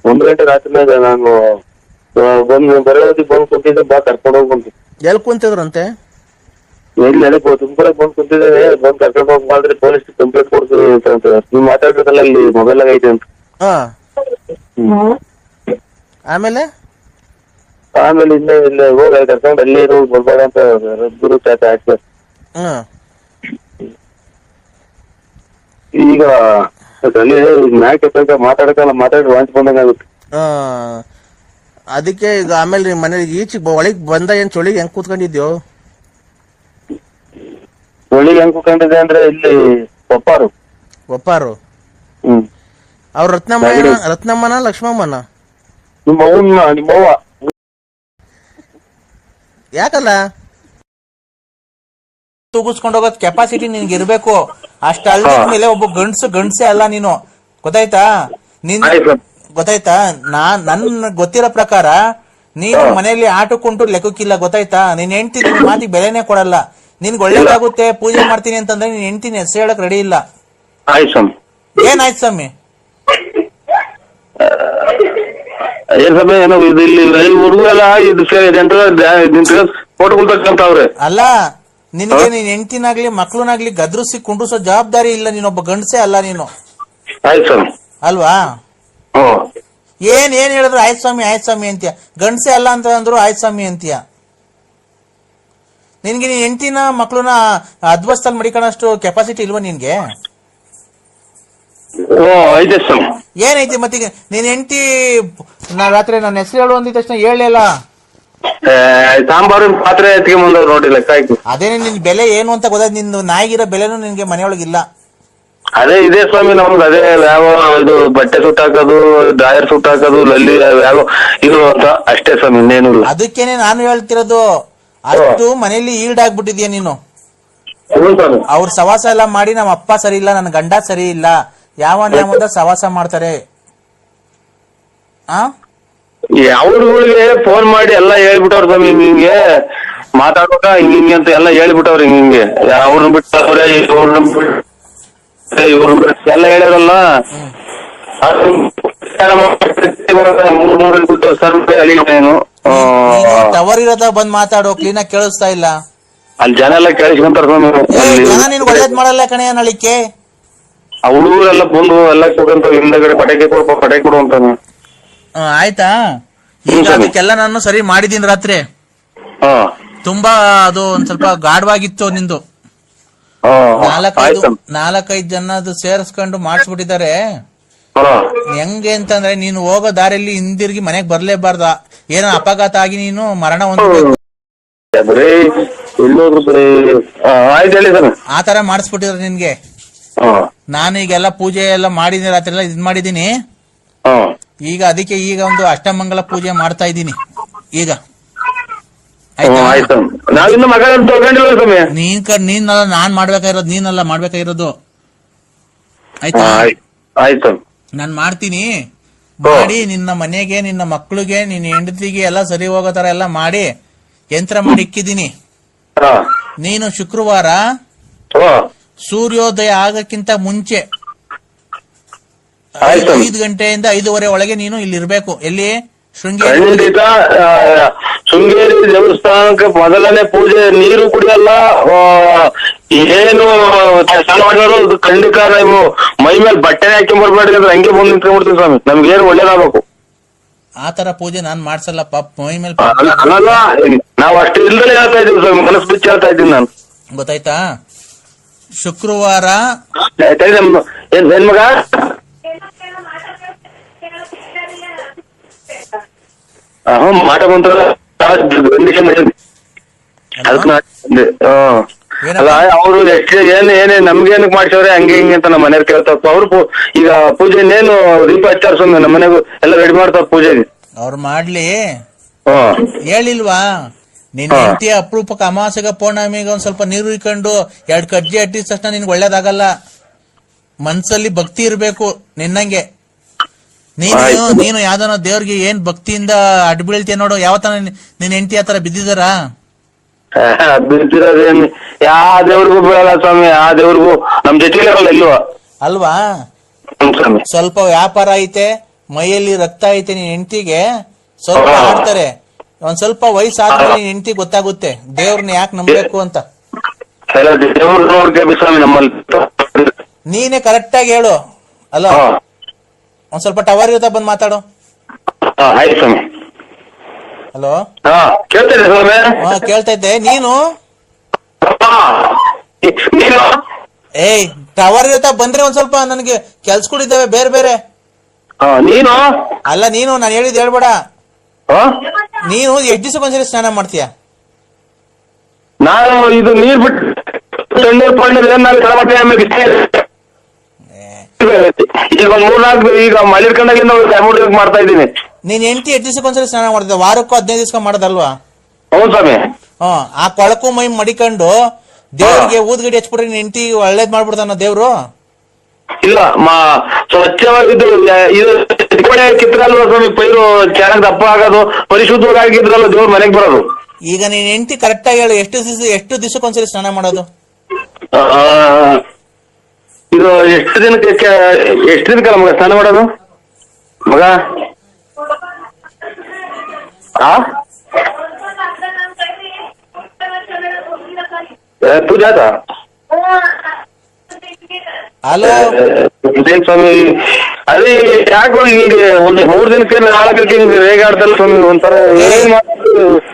1 ಗಂಟೆ ರಾತ್ರಿನಾಗ ನಾನು ಬರೋದಿ ಬಂದು ಕುಂತಿದ್ದೆ, ಬಾ ಕರ್ಕೊಂಡು ಹೋಗಿ ಬಂತು. ಎಲ್ಲಿ ಕುಂತಿದ್ರಂತೆ? ಎಲ್ಲಿ ನನಗೆ ತುಮಕೂರಾಗ ಬಂದು ಕುಂತಿದ್ದೇನೆ, ಬಂದು ಕರ್ಕೊಂಡು ಹೋಗಿ ಮಾಡಿದ್ರೆ ಪೊಲೀಸ್ ಕಂಪ್ಲೇಂಟ್ ಕೊಡ್ತೀನಿ ಅಂತ. ನೀವು ಮಾತಾಡ್ಬೇಕಲ್ಲ ಇಲ್ಲಿ ಮೊಬೈಲ್ ಆಗ ಐತೆ ಅಂತ. ಆಮೇಲೆ ಇಲ್ಲೇ ಹೋಗಿ ಕರ್ಕೊಂಡು ಅಲ್ಲೇ ಇರೋ ಬರ್ಬೇಡ ಅಂತ ಗುರು ಚಾಚ ಹಾಕ್ತಾರೆ. ಈಗ ಮ್ಯಾಕ್ ಎತ್ತಂತ ಮಾತಾಡಕಲ್ಲ, ಮಾತಾಡಿ ವಾಂಚ್ ಬಂದಂಗಾಗುತ್ತೆ. ಅದಕ್ಕೆ ಈಗ ಆಮೇಲೆ ಮನೇಲಿ ಈಚೆಗೆ ಒಳಗ್ ಬಂದ ಏನ್ ಚೊಳಿಗೆ ಹೆಂಗ್ ಕೂತ್ಕೊಂಡಿದ್ಯೋ? ಚೊಳಿಗೆ ಹೆಂಗ್ ಕೂತ್ಕೊಂಡಿದೆ ಅಂದ್ರೆ ಇಲ್ಲಿ ಒಪ್ಪಾರು. ಅವ್ರ ರತ್ನಮ್ಮನ ಲಕ್ಷ್ಮಮ್ಮನ? ನಿಮ್ಮವ್ವ ಯಾಕಲ್ಲ ತೂಗಿಸ್ಕೊಂಡು ಹೋಗೋದ್ ಕೆಪಾಸಿಟಿ ನಿನ್ಗೆ ಇರ್ಬೇಕು. ಅಷ್ಟ ಅಲ್ಮೇಲೆ ಒಬ್ಬ ಗಂಡ್ಸೆ ಅಲ್ಲ ನೀನು, ಗೊತ್ತಾಯ್ತಾ? ಗೊತ್ತಾಯ್ತಾ? ನನ್ ಗೊತ್ತಿರೋ ಪ್ರಕಾರ ನೀನು ಮನೆಯಲ್ಲಿ ಆಟಕ್ಕುಂಟು ಲೆಕ್ಕಕ್ಕಿಲ್ಲ, ಗೊತ್ತಾಯ್ತಾ? ನೀನ್ ಹೆಂಡ್ತಿ ನಿನ್ ಮಾತಿಗೆ ಬೆಲೆನೇ ಕೊಡಲ್ಲ. ನಿನ್ಗೆ ಒಳ್ಳೇದಾಗುತ್ತೆ ಪೂಜೆ ಮಾಡ್ತೀನಿ ಅಂತಂದ್ರೆ ನೀನ್ ಹೆಂಡ್ತಿನ ಹೆಸರು ಹೇಳಕ್ ರೆಡಿ ಇಲ್ಲ. ಏನಾಯ್ತು ಸ್ವಾಮಿ? ಅಲ್ಲ, ನಿನಗೆ ನೀನ್ ಹೆಂಡ್ತಿನಾಗ್ಲಿ ಮಕ್ಳನಾಗ್ಲಿ ಗದ್ರಿಸಿ ಕುಂಡ್ರಿಸೋ ಜವಾಬ್ದಾರಿ ಇಲ್ಲ. ನೀನೊಬ್ಬ ಗಂಡಸೆ ಅಲ್ಲ ನೀನು, ಅಲ್ವಾ? ಏನ್ ಹೇಳಿದ್ರು ಆಯ್ತು ಸ್ವಾಮಿ ಅಂತೀಯ. ಗಂಡಸೆ ಅಲ್ಲ ಅಂತ ಅಂದ್ರು ಆಯ್ತು ಸ್ವಾಮಿ ಅಂತೀಯ. ನಿನ್ಗೆ ನೀನ್ ಹೆಂಡ್ತಿನ ಮಕ್ಳನ್ನ ಅದ್ವಸ್ತಲ್ಲಿ ಮಡಿಕೊಳ್ಳೋಷ್ಟು ಕೆಪಾಸಿಟಿ ಇಲ್ವಾ ನಿನ್ಗೆ? ಏನೈತಿ ಮತ್ತೀಗ? ನೀನ್ ಹೆಂಡ್ತಿ ರಾತ್ರಿ ನನ್ನ ಹೆಸರು ಹೇಳು ಅಂದಿದ ತಕ್ಷಣ ಹೇಳಲಿಲ್ಲ. ಸಾಂಬಾರು ಪಾತ್ರೆ ನೋಡಿಲ್ಲ. ಅದೇನೆ ನಿನ್ ಬೆಲೆ ಏನು ಅಂತ ಗೊತ್ತಾಯ್ತು. ನಿಂದು ನಾಯಿಗಿರೋ ಬೆಲೆನೂ ನಿನ್ಗೆ ಮನೆಯೊಳಗಿಲ್ಲ. ಅದೇ ಇದೆ ಸ್ವಾಮಿ, ನಮ್ದು ಅದೇ ಯಾವ ಇದು ಬಟ್ಟೆ ಸುಟ್ಟ ಹಾಕೋದು, ಡ್ರಾಯರ್ ಸುಟ್ಟ ಹಾಕೋದು, ಲಲ್ಲಿ ಯಾವ ಇದು ಅಂತ ಅಷ್ಟೇ ಸ್ವಾಮಿ, ಇನ್ನೇನು ಇಲ್ಲ. ಅದಕ್ಕೇನೆ ನಾನು ಹೇಳ್ತಿರೋದು, ಅಷ್ಟು ಮನೇಲಿ ಈಲ್ಡಾಗ್ಬಿಟ್ಟಿದ್ಯಾ ನೀನು. ಅವ್ರ ಸವಾಸ ಎಲ್ಲ ಮಾಡಿ ನಮ್ಮ ಅಪ್ಪ ಸರಿ ಇಲ್ಲ, ನನ್ನ ಗಂಡ ಸರಿ ಇಲ್ಲ, ಯಾವ ಸವಾಸ ಮಾಡ್ತಾರೆ. ಅವ್ರಿಗೆ ಫೋನ್ ಮಾಡಿ ಎಲ್ಲ ಹೇಳ್ಬಿಟ್ಟವ್ರ ಸ್ವಾಮಿ, ನಿಮ್ಗೆ ಮಾತಾಡ್ಬೇಕ ಹಿಂಗೆ ಅಂತ ಎಲ್ಲ ಹೇಳ್ಬಿಟ್ಟವ್ರಿ. ಹಿಂಗೆ ಅವ್ರನ್ನ ಬಿಟ್ಟವ್ರೆ, ಇವ್ರನ್ನ ಎಲ್ಲ ಹೇಳ್ಯಾರಲ್ಲ. ಟವರ್ ಇರೋದ ಬಂದ್ ಮಾತಾಡೋ, ಕ್ಲೀನ್ ಆಗಿ ಕೇಳಿಸ್ತಾ ಇಲ್ಲ. ಅಲ್ಲಿ ಜನ ಎಲ್ಲ ಕೇಳಿಸ್ಕೊಂತಾರ ಜನ ನೀನ್ ಒಳ್ಳೇದ್ ಮಾಡಲ್ಲ ಕಣೆ ನಳಿಕೆ. ಹುಡುಗರೆಲ್ಲ ಬಂದು ಎಲ್ಲ ಕೊಡಂತ ಹಿಂದಗಡೆ ಪಟಾಕಿ ಕೊಡು ಅಂತಾನೆ. ಆಯ್ತಾ? ಈಗ ಅದಕ್ಕೆಲ್ಲ ನಾನು ಸರಿ ಮಾಡಿದೀನಿ ರಾತ್ರಿ. ತುಂಬಾ ಅದು ಒಂದ್ ಸ್ವಲ್ಪ ಗಾಢವಾಗಿತ್ತು ನಿಂದು. 4-5 ಜನ ಸೇರಿಸ್ಕೊಂಡು ಮಾಡಿಸ್ಬಿಟ್ಟಿದ್ದಾರೆ. ಹೆಂಗೆ ಅಂತಂದ್ರೆ ನೀನು ಹೋಗೋ ದಾರಿಯಲ್ಲಿ ಹಿಂದಿರುಗಿ ಮನೆಗ್ ಬರ್ಲೇಬಾರ್ದ. ಏನೋ ಅಪಘಾತ ಆಗಿ ನೀನು ಮರಣ ಹೊಂದಬೇಕು, ಆತರ ಮಾಡಿಸ್ಬಿಟ್ಟಿದ್ರೆ ನಿನ್ಗೆ. ನಾನು ಈಗೆಲ್ಲ ಪೂಜೆ ಎಲ್ಲ ಮಾಡಿದೀನಿ, ರಾತ್ರಿ ಎಲ್ಲ ಇದ್ ಮಾಡಿದೀನಿ. ಈಗ ಅದಕ್ಕೆ ಈಗ ಒಂದು ಅಷ್ಟಮಂಗಲ ಪೂಜೆ ಮಾಡ್ತಾ ಇದ್ದೀನಿ ಈಗ. ನೀನಲ್ಲ ನಾನ್ ಮಾಡ್ಬೇಕಾಗಿರೋದು, ನೀನಲ್ಲ ಮಾಡ್ಬೇಕಾಗಿರೋದು. ಆಯ್ತಾ? ನಾನ್ ಮಾಡ್ತೀನಿ. ಮಾಡಿ ನಿನ್ನ ಮನೆಗೆ, ನಿನ್ನ ಮಕ್ಳಿಗೆ, ನಿನ್ನ ಹೆಂಡತಿಗೆ ಎಲ್ಲ ಸರಿ ಹೋಗೋ ತರ ಎಲ್ಲ ಮಾಡಿ ಯಂತ್ರ ಮಾಡಿ ಇಕ್ಕಿದ್ದೀನಿ. ನೀನು ಶುಕ್ರವಾರ ಸೂರ್ಯೋದಯ ಆಗಕ್ಕಿಂತ ಮುಂಚೆ 5 ಗಂಟೆಯಿಂದ 5:15 ಒಳಗೆ ನೀನು ಇಲ್ಲಿ ಇರ್ಬೇಕು. ಎಲ್ಲಿ? ಶೃಂಗೇರಿ ದೇವಸ್ಥಾನಕ್ಕೆ ಮೊದಲನೇ ಪೂಜೆ. ನೀರು ಕುಡಿಯಲ್ಲ, ಏನು ಖಂಡಿತ ನೀವು ಮೈ ಮೇಲೆ ಬಟ್ಟೆ ಹಾಕಿ ಬರ್ಬೇಡ್ರಿ ಅಂದ್ರೆ ಹಂಗೆ ಬಂದು ನಿಂತ್ಕೊಂಡ್ಬಿಡ್ತೀವಿ ಸ್ವಾಮಿ. ನಮ್ಗೆ ಏನು ಒಳ್ಳೇದಾಗಬೇಕು. ಆತರ ಪೂಜೆ ನಾನ್ ಮಾಡ್ಸಲ್ಲ ಮೈ ಮೇಲೆ. ಅಲ್ಲ, ನಾವ್ ಅಷ್ಟು ಇಲ್ದಲೇ ಹೇಳ್ತಾ ಇದೀವಿ ಸ್ವಾಮಿ, ಮನಸ್ಸು ಬಿಚ್ಚಿ ಹೇಳ್ತಾ ಇದ್ದೀನಿ ನಾನು. ಗೊತ್ತಾಯ್ತಾ? ಶುಕ್ರವಾರ ಏನ್ ಮಗ ಮಾಟ ಬಂತ ಅಲ್ಲ, ಅವ್ರು ಏನೇ ನಮ್ಗೇನಕ್ ಮಾಡ್ಸವ್ರೆ ಹಂಗೆ ಹಿಂಗೆ ಅಂತ ನಮ್ಮ ಮನೆಯವ್ರು ಕೇಳ್ತಾರ. ಅವ್ರು ಈಗ ಪೂಜೆ ಇನ್ನೇನು ದೀಪ ಹಚ್ಚಾರ ಸ್ವಾಮಿ, ನಮ್ಮ ಮನೆಗೂ ಎಲ್ಲ ರೆಡಿ ಮಾಡ್ತಾರ ಪೂಜೆಗೆ. ಅವ್ರು ಮಾಡ್ಲಿ, ಹೇಳಿಲ್ವಾ? ನಿನ್ ಹೆಂಡತಿ ಅಪರೂಪಕ್ಕೆ ಅಮಾವಾಸ್ಯೆಗ ಪೌರ್ಣಮಿಗೆ ಒಂದ್ ಸ್ವಲ್ಪ ನೀರು ಇಕ್ಕೊಂಡು 2 ಕಜ್ಜಿ ಅಟ್ಟಿದ ತಕ್ಷಣ ನಿನ್ಗೆ ಒಳ್ಳೇದಾಗಲ್ಲ. ಮನ್ಸಲ್ಲಿ ಭಕ್ತಿ ಇರ್ಬೇಕು ನಿನ್ನಂಗೆ. ನೀನು ಯಾವ್ದನ ದೇವ್ರಿಗೆ ಏನ್ ಭಕ್ತಿಯಿಂದ ಅಡ್ಡ ಬೀಳ್ತೀಯ ನೋಡು. ಯಾವತ್ತನ ನಿನ್ ಹೆಂಡತಿ ಆತರ ಬಿದ್ದಿದಾರ? ಬಿದ್ದಿರೋದೇನು ಯಾವ ದೇವ್ರಿಗೂ ಬೀಳಲ್ಲ ಸ್ವಾಮಿ, ಆ ದೇವ್ರಿಗೂ ನಮ್ ಜೊತೆ ಇಲ್ವಾ? ಅಲ್ವಾ? ಸ್ವಲ್ಪ ವ್ಯಾಪಾರ ಐತೆ, ಮೈಯಲ್ಲಿ ರಕ್ತ ಐತೆ ನಿನ್ ಹೆಂಡತಿಗೆ ಸ್ವಲ್ಪ ಆಡ್ತಾರೆ. ಒಂದ್ ಸ್ವಲ್ಪ ವಯಸ್ಸಾದ್ಮೇಲೆ ನಿನ್ ಹೆಂಡತಿ ಗೊತ್ತಾಗುತ್ತೆ ದೇವ್ರನ್ನ ಯಾಕೆ ನಂಬಬೇಕು ಅಂತ. ನೀನೇ ಕರೆಕ್ಟ್ ಆಗಿ ಹೇಳು. ಅಲ್ಲ ಒಂದ್ ಸ್ವಲ್ಪ ಟವರ್ ಇರುತ್ತಾ ಬಂದ್ ಮಾತಾಡು. ಹಲೋ ಕೇಳ್ತಾ ಇದ್ದೆ. ನೀನು ಏಯ್ ಟವರ್ ಇರುತ್ತಾ ಬಂದ್ರೆ ಒಂದ್ ಸ್ವಲ್ಪ ನನಗೆ ಕೆಲ್ಸಗಳಿದ್ದಾವೆ ಬೇರೆ ಬೇರೆ. ನೀನು ಅಲ್ಲ ನೀನು ನಾನು ಹೇಳಿದ್ ಹೇಳ್ಬೇಡ. ನೀನು ಎಷ್ಟ್ ದಿವಸಕ್ಕೊಂದ್ಸರಿ ಸ್ನಾನ ಮಾಡ್ತೀಯ? ನಾನು ಇದು ನೀರ್ ಬಿಟ್ಟು ಈಗ ಒಂದ್ 3-4 ಈಗ ಮಲ್ಲಿರ್ಕೊಂಡಾಗಿಂದ ಮಾಡ್ತಾ ಇದ್ದೀನಿ. ನೀನ್ ಹೆಂಡತಿ ಎಷ್ಟ್ ದಿವಸಕ್ಕೊಂದ್ಸರಿ ಸ್ನಾನ ಮಾಡ್ತಿದ್ದ? ವಾರಕ್ಕೂ 15 ದಿವಸ ಮಾಡೋದಲ್ವಾ? ಹೌದು ಸ್ವಾಮಿ. ಆ ಕೊಳಕು ಮೈ ಮಡಿಕೊಂಡು ದೇವ್ರಿಗೆ ಊದ್ಗಡಿ ಹಚ್ಬಿಟ್ರೆ ನಿನ್ ಹೆಂಡತಿ ಒಳ್ಳೇದ್ ಮಾಡ್ಬಿಡ್ತಾನ ದೇವ್ರು. ಇಲ್ಲ ಸ್ವಚ್ಛವಾಗಿದ್ದು ಇದು ಕಿತ್ರಲ್ವ ಸ್ವಾಮಿ, ಪೈರು ಚೆನ್ನಾಗಿ ದಪ್ಪ ಆಗೋದು, ಪರಿಶುದ್ಧವಾಗಿದ್ರಲ್ಲ ದೇವ್ರ ಮನೆಗೆ ಬರೋದು. ಈಗ ನೀನ್ ಹೆಂಡತಿ ಕರೆಕ್ಟ್ ಆಗಿ ಹೇಳು, ಎಷ್ಟು ದಿವಸಕ್ಕೊಂದ್ಸರಿ ಸ್ನಾನ ಮಾಡೋದು? ಇದು ಎಷ್ಟು ದಿನಕ್ಕೆ ಮಗ ಸ್ನಾನ ಮಾಡೋದು ಮಗ? ಪೂಜಾತ ಹಲೋ ಇದೇನ್ ಸ್ವಾಮಿ, ಅದೇ ಯಾಕೋ ಹಿಂಗೆ ಒಂದು 3 ದಿನಕ್ಕೆ 4 ದಿನಕ್ಕೆ ಹಿಂಗೆ ರೇಗಾಡ್ತಲ್ಲ ಸ್ವಾಮಿ, ಒಂಥರ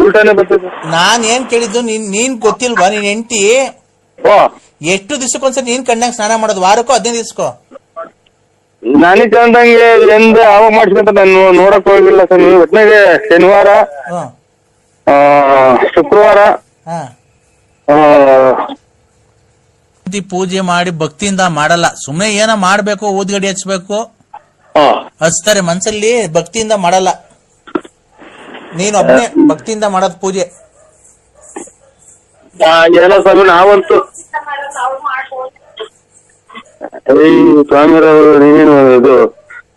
ಉಲ್ಟಾನೆ ಬರ್ತದೆ. ನಾನ್ ಏನ್ ಕೇಳಿದ್ದು ನೀನ್ ಗೊತ್ತಿಲ್ವಾ? ನೀನ್ ಹೆಂಡತಿ ಎಷ್ಟು ದಿವಸಕ್ಕೊಂದ್ಸರಿ ನೀನ್ ಕಣ್ಣಾಗ ಸ್ನಾನ ಮಾಡೋದು? ವಾರಕ್ಕೂ 15 ದಿವಸಕ್ಕೋ? ನನಗೆ ಕಂಡಂಗೆ ಎಂದ ಅವಾಗ ಮಾಡಿಸ್ಕೊಂತ ನಾನು ನೋಡಕ್ ಹೋಗಿಲ್ಲ ಸ್ವಾಮಿ. ಒಟ್ಟಿನಾಗೆ ಶನಿವಾರ, ಶುಕ್ರವಾರ ಪೂಜೆ ಮಾಡಿ ಭಕ್ತಿಯಿಂದ ಮಾಡಲ್ಲ, ಸುಮ್ನೆ ಏನ ಮಾಡ್ಬೇಕು, ಊದ್ಗಡಿ ಹಚ್ಬೇಕು ಹಚ್ತಾರೆ ಮನ್ಸಲ್ಲಿ, ಭಕ್ತಿಯಿಂದ ಮಾಡಲ್ಲ. ನೀನ್ ಒಬ್ನೇ ಭಕ್ತಿಯಿಂದ ಮಾಡೋದ್ ಪೂಜೆ. ಏನೋ ಸ್ವಾಮಿ, ನಾವಂತೂ ಸ್ವಾಮಿರವರು ನೀನೇನು ಇದು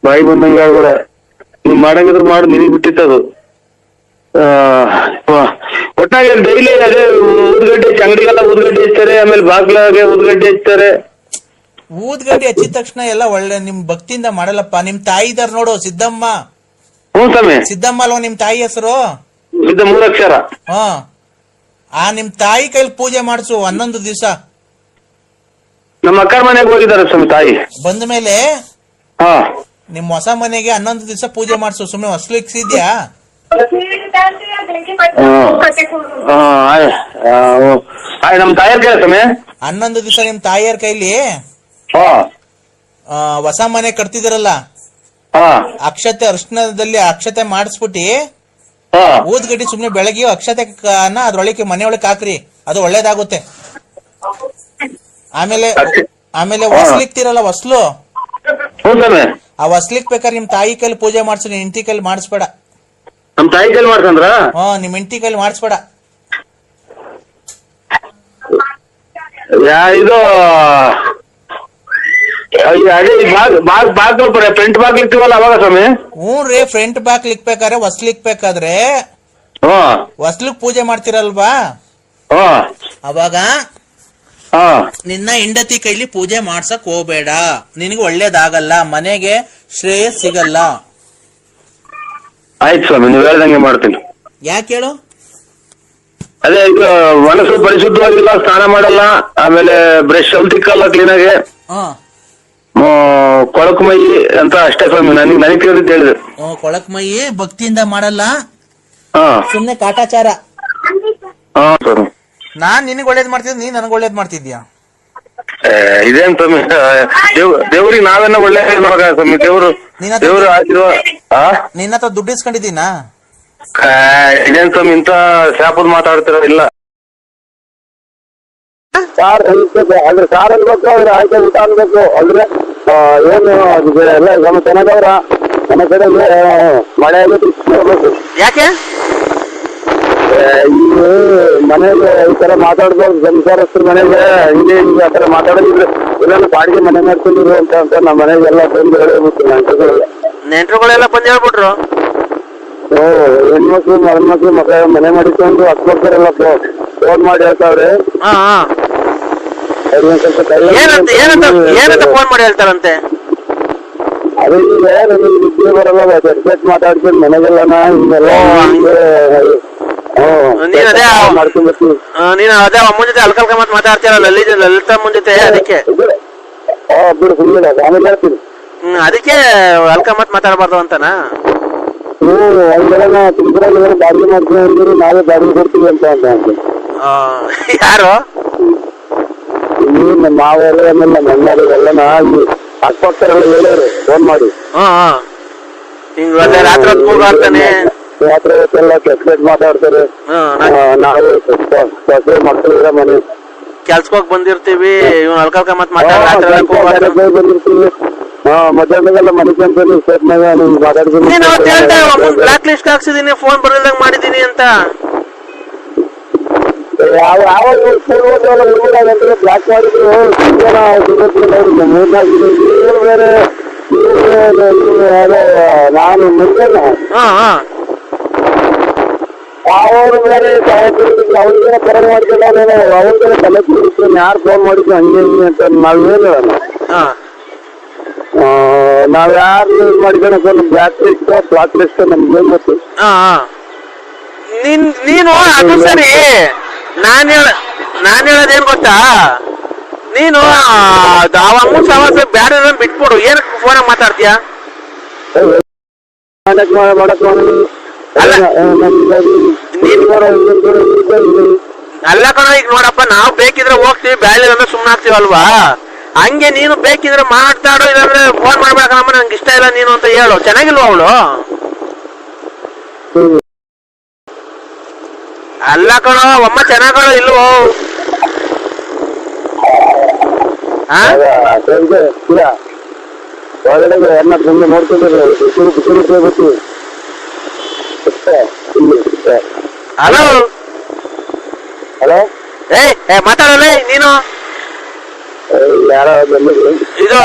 ಬಾಯಿ ಬಂದಂಗ ಕೂಡ ನೀವ್ ಮಾಡಂಗಿದ್ರು ಮಾಡಿ ನಿನಗ್ ಬಿಟ್ಟಿತ್ತದು. ಒಟ್ಟಾಗಿ ಡೈಲಿ ಅದೇ ಊದ್ಗಡ್ಡೆ, ಅಂಗಡಿಗೆಲ್ಲ ಊದ್ಗಡ್ಡೆ ಹಚ್ತಾರೆ, ಆಮೇಲೆ ಬಾಗ್ಲಾಗೆ ಊದ್ಗಡ್ಡೆ ಹಚ್ತಾರೆ. ಊದ್ಗಡ್ಡೆ ಹಚ್ಚಿದ ತಕ್ಷಣ ಎಲ್ಲ ಒಳ್ಳೆ ನಿಮ್ ಭಕ್ತಿಯಿಂದ ಮಾಡಲ್ಲಪ್ಪ. ನಿಮ್ ತಾಯಿ ಇದಾರ ನೋಡು, ಸಿದ್ದಮ್ಮ. ಹ್ಞೂ ಸ್ವಾಮಿ. ಸಿದ್ದಮ್ಮ ಅಲ್ವಾ ನಿಮ್ ತಾಯಿ ಹೆಸರು? 3 ಅಕ್ಷರ. ಆ ನಿಮ್ ತಾಯಿ ಕೈಲಿ ಪೂಜೆ ಮಾಡಿಸು 11 ದಿವಸ. ನಮ್ಮ ಅಕ್ಕರ ಮನೆಗೆ ಹೋಗಿದ್ದಾರೆ ಸ್ವಾಮಿ ತಾಯಿ. ಬಂದ ಮೇಲೆ ನಿಮ್ ಹೊಸ ಮನೆಗೆ 11 ದಿವಸ ಪೂಜೆ ಮಾಡಿಸು. ಸುಮ್ನೆ ಹೊಸ್ಲಿಕ್ಸಿದ್ಯಾ? ನಮ್ ತಾಯಿಯರ್ ಕೈ ಸ್ವಾಮಿ 11 ದಿವಸ ನಿಮ್ ತಾಯಿಯರ್ ಕೈಲಿ ಹೊಸ ಮನೆ ಕಟ್ತಿದಿರಲ್ಲ, ಅಕ್ಷತೆ ಅರ್ಶನದಲ್ಲಿ ಅಕ್ಷತೆ ಮಾಡಿಸ್ಬಿಟ್ಟಿ ಊದ್ಗಡ್ಡಿ ಸುಮ್ನೆ ಬೆಳಗ್ಗೆ ಅಕ್ಷತೆ ಅದ್ರೊಳಗೆ ಮನೆಯೊಳಗೆ ಹಾಕ್ರಿ, ಅದು ಒಳ್ಳೇದಾಗುತ್ತೆ. ಆಮೇಲೆ ಹೊಸ್ಲಿಕ್ತಿರಲ್ಲ ಹೊಸ್ಲು, ಆ ಹೊಸ್ಲಿಕ್ ಬೇಕಾದ್ರೆ ನಿಮ್ ತಾಯಿ ಕೈಲಿ ಪೂಜೆ ಮಾಡ್ಸು, ನಿಮ್ ಹೆಂಡತಿ ಕೈಲಿ ಮಾಡಿಸ್ಬೇಡ. ನಮ್ ತಾಯಿ ಕೈಲಿ ಮಾಡ್ಸಂದ್ರ? ನಿಮ್ ಹೆಂಡತಿ ಕೈಲಿ ಮಾಡಿಸ್ಬೇಡ. ಇದು ಫ್ರಂಟ್ ಬಾಗ್ಲಿಕ್ತಿವಲ್ಲ ಅವಾಗ ಸ್ವಾಮಿ? ಹ್ಞೂ ರೀ, ಫ್ರಂಟ್ ಬಾಗ್ಲಿಕ್ಬೇಕಾದ್ರೆ ಹೊಸ್ಲಿಕ್ಬೇಕಾದ್ರೆ ಹೊಸ್ಲಿಕ್ ಪೂಜೆ ಮಾಡ್ತಿರಲ್ವಾ, ಅವಾಗ ನಿನ್ನ ಹೆಂಡತಿ ಕೈಲಿ ಪೂಜೆ ಮಾಡ್ಸಕ್ ಹೋಗ್ಬೇಡ, ನಿನಗೆ ಒಳ್ಳೇದಾಗಲ್ಲ, ಮನೆಗೆ ಶ್ರೇಯಸ್ ಸಿಗಲ್ಲ. ಆಯ್ತು ಸ್ವಾಮಿ, ನೀವ್ ಹೇಳ್ದಂಗೆ ಮಾಡ್ತೀನಿ. ಯಾಕೆ ಹೇಳು? ಅದೇ ಈಗ ಮನಸ್ಸು ಪರಿಶುದ್ಧವಾಗಿಲ್ಲ, ಸ್ನಾನ ಮಾಡಲ್ಲ, ಆಮೇಲೆ ಬ್ರಷ್ ತಿಕ್ಕಲ್ಲ ಕ್ಲೀನಾಗೆ, ಕೊಳಕು ಮೈ ಅಂತ ಅಷ್ಟೇ ಸ್ವಾಮಿ. ನನಗೆ ಕೇಳಿದ್ ಹೇಳಿದೆ. ಕೊಳಕ್ ಮೈ ಭಕ್ತಿಯಿಂದ ಮಾಡಲ್ಲ, ಸುಮ್ನೆ ಕಾಟಾಚಾರ. ನಾನ್ ನಿನಗ್ ಒಳ್ಳೇದ್ ಮಾಡ್ತಿದ್ದೆ, ನೀನ್ ನನಗ್ ಒಳ್ಳೇದ್ ಮಾಡ್ತಿದ್ಯಾ? ಇದೇನ್ ಸ್ವಾಮಿ, ದೇವ್ರಿಗೆ ನಾವೇನ ಒಳ್ಳೆ ಸ್ವಾಮಿ, ದೇವ್ರು ನಿನ್ನ ಹತ್ರ ದುಡ್ಡು ಇಸ್ಕೊಂಡಿದ್ದೀನ? ಇದೇನ್ ಸ್ವಾಮಿ ಇಂತ ಶಾಪದ್ ಮಾತಾಡ್ತಿರೋ? ಇಲ್ಲ ಅಂದ್ರೆ ಸಾರ್ ಅನ್ಬೇಕು, ಅಂದ್ರೆ ಆಯ್ಕೆ ಊಟ ಅನ್ಬೇಕು, ಅಂದ್ರೆ ಏನು ಎಲ್ಲ ನಮ್ಮ ಚೆನ್ನಾಗವ್ರ, ನಮ್ಮ ಕಡೆ ಮಳೆ ಆಗಬೇಕು. ಯಾಕೆ ಈಗ ಮನೆಗೆ ಈ ತರ ಮಾತಾಡ್ಬೋದು, ಸಂಸಾರಸ್ಥರ ಮನೆಗೆ ಹಿಂಗೆ ಹಿಂಗೆ ಆ ತರ ಮಾತಾಡೋದಿದ್ರೆ ಇದೆಲ್ಲ ಬಾಡಿಗೆ ಮನೆ ಮಾಡ್ಕೊಂಡಿರು ಅಂತ ನಮ್ಮ ಮನೆಗೆಲ್ಲ ಬಂದು ಹೇಳ್ಬಿಟ್ಟು ನೆಂಟ್ರುಗಳೆಲ್ಲ ಬಂದು ಹೇಳ್ಬಿಟ್ರು. ಹೆಣ್ಮಕ್ಳು ಹೆಣ್ಮಕ್ಳು ಮನೆ ಮಾಡಿಕೊಂಡು ಹತ್ಕೊಡ್ತಾರಲ್ಲ, ಫೋನ್ ಮಾಡಿ ಹೇಳ್ತಾವ್ರೆ. ಏನಂತ ಫೋನ್ ಮಾಡಿ ಹೇಳ್ತಾರಂತೆ? ಅದಕ್ಕೆ ನನಗೆ ನಿದ್ದೆ ಬರಲ್ಲ, ಸೆಟ್ ಮಾತಾಡ್ಕೊಂಡು ಮನೆಗೆಲ್ಲ ಹಿಂಗೆಲ್ಲ ನೀನ್ ಅದೇ ಮಾಡ್ಕೊಂಡ್ಬರ್ತೀವಿ. ನೀನು ಅದೇ ಅಮ್ಮನ ಜೊತೆ ಅಲ್ಕಲ್ಕ ಮತ್ ಮಾತಾಡ್ತೀರ ಲಲಿತಮ್ಮನ ಜೊತೆ ಅದಕ್ಕೆ ಬಿಡು ಸುಮ್ಮನೆ ಆಮೇಲೆ ಹೇಳ್ತೀನಿ. ಅದಕ್ಕೆ ಅಲ್ಕ ಮತ್ ಮಾತಾಡಬಾರ್ದು ಅಂತನಾ? ಒಂದೆಲ್ಲ ತುಮಕೂರಲ್ಲಿ ಬಾಡಿಗೆ ಮಾಡ್ತೀವಿ ಅಂದ್ರೆ ನಾವೇ ಬಾಡಿಗೆ ಕೊಡ್ತೀವಿ ಅಂತ ಯಾರು ನಮ್ಮ ಮಾವೆಲ್ಲ ನಮ್ಮ ಅಣ್ಣಾರಿಗೆಲ್ಲ ಅಲ್ಲಿ ಅಕ್ಕಪಕ್ಕರೆಲ್ಲ ಹೇಳೋರು ಫೋನ್ ಮಾಡಿ. ಹಿಂಗ ರಾತ್ರಿ ಹೊತ್ತು ಕೂಗಾಡ್ತಾನೆ, ರಾತ್ರಿ ಹೊತ್ತೆಲ್ಲ ಕೆಟ್ಟ ಮಾತಾಡ್ತಾರೆ. ನಾವು ಮಕ್ಕಳಿಗೆ ಮನೆ ಕೆಲ್ಸಕ್ಕೆ ಬಂದಿರ್ತೀವಿ, ಇವ್ನು ಅಲ್ಕಲ್ಕ ಮತ್ ಮಾತಾಡ್ತಾನೆ. ಬಂದಿರ್ತೀವಿ ಮಧ್ಯಾಹ್ನದೆಲ್ಲ ಮನೆ ಮಾತಾಡ್ತೀನಿ. ಬ್ಲಾಕ್ ಲಿಸ್ಟ್ ಹಾಕ್ಸಿದೀನಿ, ಫೋನ್ ಬರಲ್ದಂಗ್ ಮಾಡಿದೀನಿ ಅಂತ. ಬ್ಲಾಕ್ ಮಾಡಿದ್ರು ಬೇರೆ ನಾನು ಮುಂಚೆನೆ ಅವರು ಬೇರೆ ಅವ್ರಿಗೆಲ್ಲ ಪರ ಮಾಡ್ಕೊಂಡ ಅವ್ರಿಗೆಲ್ಲ ತಲೆ ಕೂಡಿಸ್ತೀನಿ, ಯಾರು ಫೋನ್ ಮಾಡಿದ್ರು ಹಂಗೆ ಹಿಂಗೆ ಅಂತ ನಾವೇನು ನಾವ್ ಯಾರು ಯೂಸ್ ಮಾಡಿದ್ರೆ ಬ್ಲಾಕ್ ಲಿಸ್ಟ್ ಬ್ಲಾಕ್ ಲಿಸ್ಟ್ ನಮ್ಗೆ ಗೊತ್ತು. ನೀನು ಅದು ಸರಿ, ನಾನ್ ಹೇಳೋದೇನ್ ಗೊತ್ತಾ, ನೀನು ಅಮ್ಮನ ಸವಾಸ ಬ್ಯಾರೆ ಬಿಟ್ಬಿಡು, ಏನಕ್ಕೆ ಫೋನ್ ಮಾತಾಡ್ತೀಯ? ಅಲ್ಲ ಕಣ, ಈಗ ನೋಡಪ್ಪ, ನಾವು ಬೇಕಿದ್ರೆ ಹೋಗ್ತೀವಿ, ಬ್ಯಾಳೆ ಅಂದ್ರೆ ಸುಮ್ಮನೆ ಆಗ್ತೀವಲ್ವಾ? ಹಂಗೆ ನೀನು ಬೇಕಿದ್ರೆ ಮಾತಾಡೋ, ಇಲ್ಲಾಂದ್ರೆ ಫೋನ್ ಮಾಡ್ಬೇಕಮ್ಮ ನಂಗೆ ಇಷ್ಟ ಇಲ್ಲ ನೀನು ಅಂತ ಹೇಳು. ಚೆನ್ನಾಗಿಲ್ವ ಅವಳು? ಅಲ್ಲ ಕಣೋ, ಅಮ್ಮ ಚೆನ್ನಾಗೋ ಇಲ್ವೋ? ಒಳಗಡೆ ಎಲ್ಲ ತುಂಬ ನೋಡ್ಕೊಂಡಿದ್ರು. ಹಲೋ ಹಲೋ, ಮಾತಾಡಲ್ಲ ನೀನು? ಯಾರೋ ಇದು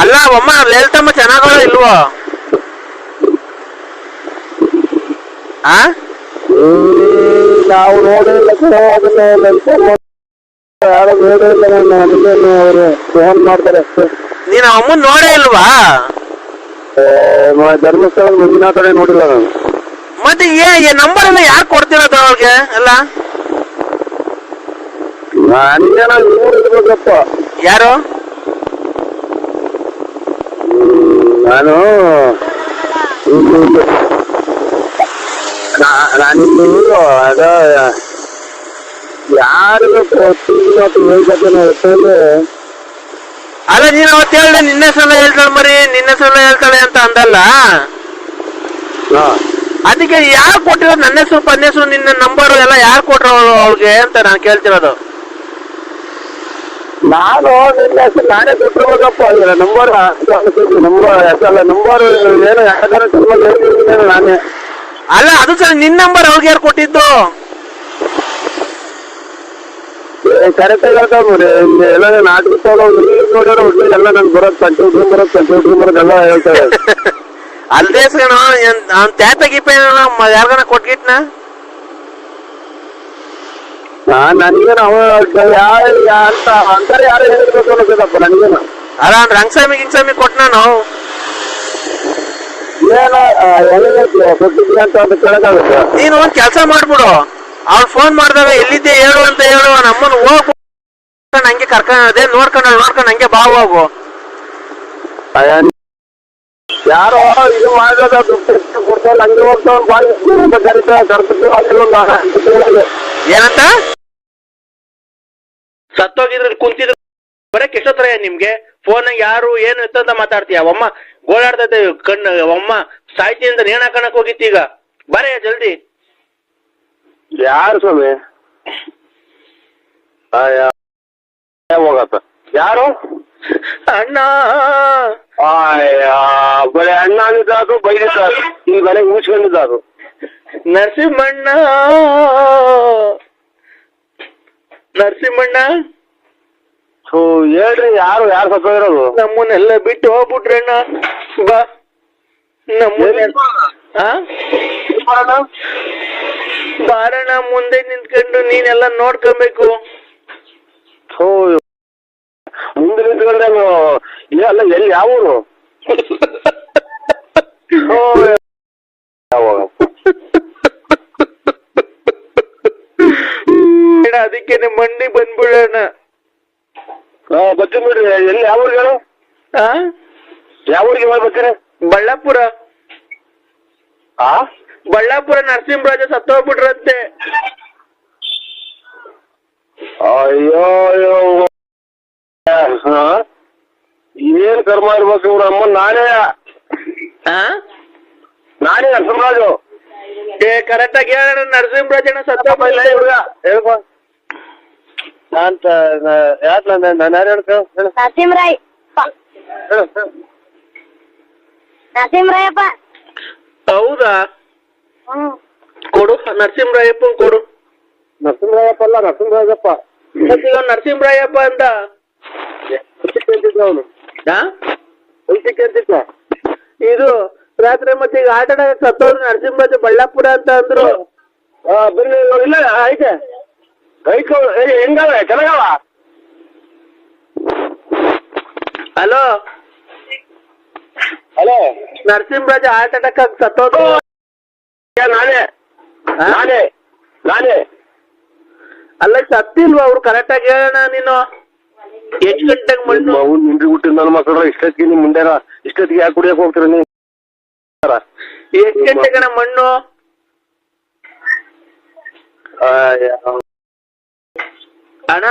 ಅಲ್ಲ ಅಮ್ಮ, ಲಲಿತಮ್ಮ ಚೆನ್ನಾಗೋ ಇಲ್ವೋ? ನಾವು ನೋಡಿಲ್ಲ ಯಾರೋ ನೋಡಿಲ್ಲ, ಅವರು ಫೋನ್ ಮಾಡ್ತಾರೆ ಅಷ್ಟೇ. ನೀನು ಅಮ್ಮನ್ ನೋಡೇ ಇಲ್ವಾ? ಧರ್ಮಸ್ಥಳ ಮುಂದಿನ ಕಡೆ ನೋಡಿಲ್ಲ ನಾನು. ಮತ್ತೆ ನಂಬರ್ ಎಲ್ಲ ಯಾಕೆ ಕೊಡ್ತಿರೋದು ಅವ್ರಿಗೆ ಎಲ್ಲ? ನನಗೇನ ಇರ್ಬೇಕಪ್ಪ. ಯಾರು? ನಾನು ನಾನಿದ್ದು ಅದ ಯಾರಿಗೂ ಅಲ್ಲ, ನೀನ್ ಅವತ್ತು ಹೇಳ್ದೆ ನಿನ್ನ ಹೆಸರೆಲ್ಲ ಹೇಳ್ತಾಳೆ ಮರಿ, ನಿನ್ನ ಹೆಸರೆಲ್ಲ ಹೇಳ್ತಾಳೆ ಅಂತ ಅಂದಲ್ಲ, ಅದಕ್ಕೆ ಯಾರು ಕೊಟ್ಟಿರೋದು? ನನ್ನ ಹೆಸರು ಪನ್ನ ಹೆಸರು ನಿನ್ನ ನಂಬರ್ ಎಲ್ಲ ಯಾರು ಕೊಟ್ರು ಅವ್ಳಿಗೆ ಅಂತ ನಾನು ಕೇಳ್ತಿರೋದು. ನಾನು ನಿನ್ನ ಹೆಸರು ನಾನೇ ಕೊಟ್ಟಿರ್ಬೇಕಪ್ಪ. ನಂಬರ್ ಹೆಸರಲ್ಲ, ನಂಬರ್ ಏನೋ ಯಾಕಂದ್ರೆ ನಾನೇ. ಅಲ್ಲ, ಅದು ಸರಿ, ನಿನ್ನ ನಂಬರ್ ಅವ್ರಿಗೆ ಯಾರು ಕೊಟ್ಟಿದ್ದು? ಕರೆಕ್ಟ್ ಆಗಿ ಹೇಳ್ತಾವ್ರಿ ಎಲ್ಲ ನಾಟಕ ನೋಡ್ಯಾರ ಎಲ್ಲ ನನ್ಗೆ ಬರೋದು ಕಂಟ್ಯೂಟರ್ ಎಲ್ಲ ಹೇಳ್ತಾರೆ. ಅಲ್ದೇ ಸಣ ತ್ಯಾತ ಗೀಪ ಯಾರ್ಗಾನ ಕೊಟ್ಗಿಟ್ನ? ನನ್ಗೇನು ಅವ ಅಂತ ಅಂತಾರೆ ಯಾರು ಹೇಳಿರ್ಬೇಕು ಅನ್ನೋದಪ್ಪ ನನ್ಗೇನು. ಅಲ್ಲ, ರಂಗಸ್ವಾಮಿ ಗಿಂಗಸ್ವಾಮಿ ಕೊಟ್ಟ ನಾವು ಏನೋ ಕೊಟ್ಟಿದ್ವಿ ಅಂತ ಅದು ಕೇಳಕ್ಕಾಗುತ್ತೆ. ನೀನು ಒಂದ್ ಕೆಲಸ ಮಾಡ್ಬಿಡು, ಅವ್ಳು ಫೋನ್ ಮಾಡಿದಾಗ ಎಲ್ಲಿದ್ದೆ ಹೇಳು ಅಂತ ಹೇಳು, ನಮ್ಮನ್ನು ಹೋಗ್ ಹಂಗೆ ಕರ್ಕೊಂಡೆ ನೋಡ್ಕೊಂಡು ಹಂಗೆ ಬಾ ಹೋಗು. ಯಾರೋ ಇದು ಮಾಡಿದ ಕೊಡ್ತಾರೆ ಹಂಗೆ ಏನಂತ ಸತ್ತೋಗಿದ್ರೆ ಕುಂತಿದ್ರು ಬರಕ್ ಎಷ್ಟೊತ್ತರ ನಿಮ್ಗೆ ಫೋನ್ ಯಾರು ಏನು ಎತ್ತಂತ ಮಾತಾಡ್ತೀಯ? ಅಮ್ಮ ಗೋಳಾಡ್ತೈತೆ ಕಣ್ಣು, ಅಮ್ಮ ಸಾಯ್ತಿಯಿಂದ ನೇಣ ಹಾಕಣಕ್ ಹೋಗಿತ್ತು, ಈಗ ಬರೇ ಜಲ್ದಿ. ಯಾರು ಸ್ವಾಮಿ ಹೋಗತ್ತ? ಯಾರು ಅಣ್ಣ? ಬರೀ ಅಣ್ಣ ಅಂದಿದ್ದಾದ್ರು ಬೈದಿದ್ದಾದ್ರು, ಈ ಮನೆಗೆ ಮುಚ್ಕೊಂಡಿದ್ದಾದ್ರು. ನರಸಿಂಹಣ್ಣ ಹೇಳ್ರಿ, ಯಾರು ಸತ್ತೋಗಿರೋದು? ನಮ್ಮನ್ನೆಲ್ಲ ಬಿಟ್ಟು ಹೋಗ್ಬಿಟ್ರಣ್ಣ. ಬಾ, ಬಾರಣ್ಣ, ಮುಂದೆ ನಿಂತ್ಕೊಂಡು ನೀನೆಲ್ಲ ನೋಡ್ಕೊಬೇಕು. ಮುಂದೆ ನಿಂತ್ಕೊಂಡ್ರೆ ಅಲ್ಲ, ಎಲ್ಲಿ ಯಾವ ಊರು? ಅದಕ್ಕೇನೆ ಮಂಡಿ ಬಂದ್ಬಿಡೋಣ. ಬರ್ತೀನಿ ಬಿಡ್ರಿ. ಎಲ್ಲಿ ಯಾವ ಊರಿಗೆ ಹೇಳು? ಯಾವ ಊರಿಗೆ ಬರ್ತೀರಿ? ಬಳ್ಳಾಪುರ. ಆ ಬಳ್ಳಾಪುರ ನರಸಿಂಹರಾಜ ಸತ್ತೋಗ್ಬಿಟ್ರಂತೆ. ಅಯ್ಯೋ ಅಯ್ಯೋ, ಏನ್ ಕರ್ಮ ಇರ್ಬೇಕು ಇವ್ರ ಅಮ್ಮ. ನಾನೇ ನರಸಿಂಹರಾಜು. ಕರೆಕ್ಟ್ ಆಗಿ ಹೇಳ. ನರಸಿಂಹರಾಜನ ಸತ್ತೋಗ್ಬಿಲ್ಲ ಹೇಳ್ಕೊ. ನಾನು ಯಾರು ನರಸಿಂಹರಾಯ್ ನರಸಿಂಹರಾಯಪ್ಪ. ಹೌದಾ? ಕೊಡು ನರಸಿಂಹರಾಯಪ್ಪ ಕೊಡು. ನರಸಿಂಹರಾಯಪ್ಪ ಅಲ್ಲ, ನರಸಿಂಹರಾಜಪ್ಪ. ನರಸಿಂಹರಾಯಪ್ಪ ಅಂತ ಅವನು ಅಂತಿದ್ದ. ಇದು ರಾತ್ರಿ ಮತ್ತೆ ಈಗ ಆಟ ಆಡಕ್ ಸತ್ತೋರು ನರಸಿಂಹರಾಜ ಬಳ್ಳಾಪುರ ಅಂತ ಅಂದ್ರು. ಬನ್ನಿ. ಇಲ್ಲ ಐತೆ ಹೆಂಗವ ಚೆನ್ನಾಗವ. ಹಲೋ ಹಲೋ, ನರಸಿಂಹರಾಜ ಆಟ ಆಡಕ್ ಸತ್ತೋದು. ನಾನೇ ನಾನೇ ನಾನೇ ಅಲ್ಲ ಸತ್ತಿಲ್ವಾ ಅವ್ರು? ಕರೆಕ್ಟ್ ಆಗಿ ಹೇಳೋಣ. ನೀನು ಎಷ್ಟು ಗಂಟೆಗೆ ಮಣ್ಣು ನಿಂದ್ರಿ ಹುಟ್ಟಿದ ನನ್ನ ಮಕ್ಕಳ ಇಷ್ಟೊತ್ತಿಗೆ ನಿಮ್ ಮುಂದೆ ಇಷ್ಟೊತ್ತಿಗೆ ಯಾಕೆ ಕುಡಿಯಕ್ ಹೋಗ್ತೀರ ನೀವು? ಎಷ್ಟು ಗಂಟೆಗಣ ಮಣ್ಣು? ಅಣ್ಣ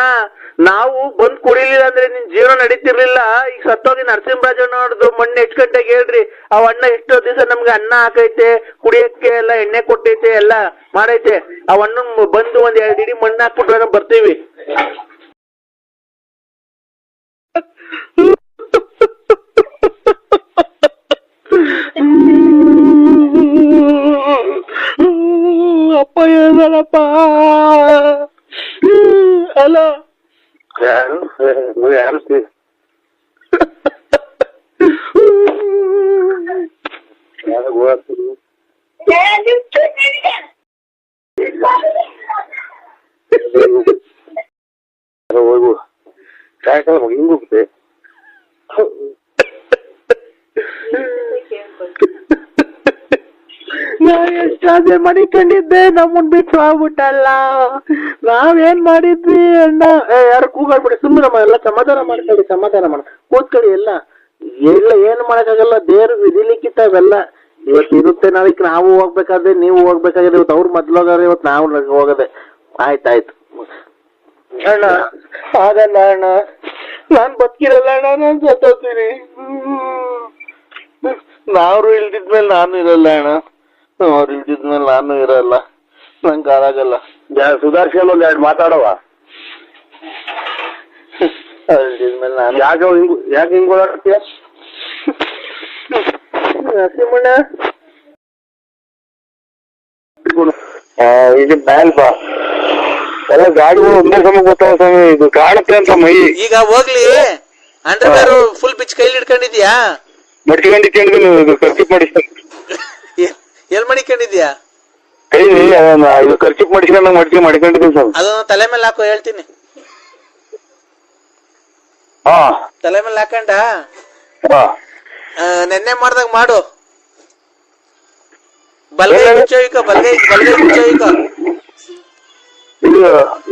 ನಾವು ಬಂದ್ ಕುಡಿಲಿಲ್ಲ ಅಂದ್ರೆ ನಿನ್ ಜೀವನ ನಡೀತಿರ್ಲಿಲ್ಲ. ಈಗ ಸತ್ತೋಗಿ ನರಸಿಂಹರಾಜ ನೋಡ್ದು ಮಣ್ಣು ಎಷ್ಟು ಗಂಟೆಗೆ ಹೇಳ್ರಿ. ಅವ್ ಅಣ್ಣ ಎಷ್ಟೋ ದಿವಸ ನಮ್ಗೆ ಅನ್ನ ಹಾಕೈತೆ, ಕುಡಿಯಕ್ಕೆ ಎಲ್ಲ ಎಣ್ಣೆ ಕೊಟ್ಟೈತೆ, ಎಲ್ಲ ಮಾಡೈತೆ. ಅವ್ ಅಣ್ಣನ್ ಬಂದು ಒಂದ್ 2 ಇಡೀ ಮಣ್ಣು ಹಾಕ್ಬಿಟ್ರೆ ಬರ್ತೀವಿ. ಅಪ್ಪ ಹೇಳ್ದಲ್ಲಪ್ಪ. ಹಲೋ ಯಾರು ಯಾರು ಹೋಗು ಸಾಯಂಕಾಲ ಹಿಂಗ್ ಹೋಗುತ್ತೆ. ನಾವ್ ಎಷ್ಟಾದ್ರೆ ಮಡಿಕೊಂಡಿದ್ದೆ, ನಮ್ಮನ್ ಬಿಟ್ಟು ಆಗ್ಬಿಟ್ಟಲ್ಲ. ನಾವೇನ್ ಮಾಡಿದ್ವಿ ಅಣ್ಣ? ಯಾರು ಕೂಗಾಡ್ಬಿಡಿ, ಸುಮ್ಮನೆ ಎಲ್ಲ ಸಮಾಧಾನ ಮಾಡ್ಕೊಳ್ಳಿ, ಸಮಾಧಾನ ಮಾಡ ಕೂತ್ಕೊಳ್ಳಿ. ಎಲ್ಲ ಏನು ಮಾಡಕ್ಕಾಗಲ್ಲ, ದೇವ್ರ ವಿಧಿಲಿಕ್ಕಿತ್ತ ಅವೆಲ್ಲ. ಇವತ್ತು ಇರುತ್ತೆ, ನಾಳೆಗೆ ನಾವು ಹೋಗ್ಬೇಕಾದ್ರೆ ನೀವು ಹೋಗ್ಬೇಕಾದ್ರೆ, ಇವತ್ತು ಅವ್ರು ಮೊದ್ಲೋಗಾರೆ, ಇವತ್ತು ನಾವು ಹೋಗದೆ. ಆಯ್ತಾಯ್ತು ಅಣ್ಣ. ಆಗಲ್ಲ ಅಣ್ಣ, ನಾನ್ ಬದುಕಿರಲ್ಲ ಅಣ್ಣ, ನಾನ್ ಸತ್ತೋಗ್ತೀನಿ. ನಾವ್ರು ಇಲ್ದಿದ್ಮೇಲೆ ನಾನು ಇರಲ್ಲ ಅಣ್ಣ, ಅವ್ರು ಇಲ್ದಿದ್ಮೇಲೆ ನಾನು ಇರಲ್ಲ. ನಂಗೆ ಆರಾಗಲ್ಲ. ಸುಧಾರಿಸ್ಕೊಂಡು ಒಂದ್ 2 ಮಾತಾಡವ. ಅವ್ರು ಇಲ್ದಿದ್ಮೇಲೆ ನಾನು ಯಾಕೆ ಹಿಂಗ್ ಓಡಾಡ್ತೀಯ? ನರಸಿಂಹಣ್ಣ ಇದು ಬ್ಯಾಲ್ ಬಾ. ಎಲ್ಲ ಗಾಡಿಗಳು ಒಂದೇ ಸಮ ಗೊತ್ತಾವ ಸ್ವಾಮಿ. ಇದು ಕಾಣುತ್ತೆ ಅಂತ ಮೈ. ಈಗ ಹೋಗ್ಲಿ, ಅಂಡರ್ವೇರ್ ಫುಲ್ ಬಿಚ್ ಕೈಲಿ ಹಿಡ್ಕೊಂಡಿದ್ಯಾ? ಮಡ್ಕೊಂಡಿದ್ದು ಖರ್ಚಿಪ್ ಮಾಡಿಸ್ತಾನೆ. ಎಲ್ ಮಡಿಕೊಂಡಿದ್ಯಾ? ಕೈ ಇದು ಖರ್ಚಿಪ್ ಮಾಡಿಸ್ಕೊಂಡು ಮಡ್ಕೊಂಡಿದ್ದೀನಿ ಸರ್. ಅದನ್ನ ತಲೆ ಮೇಲೆ ಹಾಕೋ, ಹೇಳ್ತೀನಿ. ಹಾ, ತಲೆ ಮೇಲೆ ಹಾಕೊಂಡ ಹಾ, ನೆನ್ನೆ ಮಾಡ್ದಾಗ ಮಾಡು. ಬಲ್ಗೈ ಕುಚ್ಚೋಯ್ಕ, ಬಲ್ಗೈ ಕುಚ್ಚೋಯ್ಕ.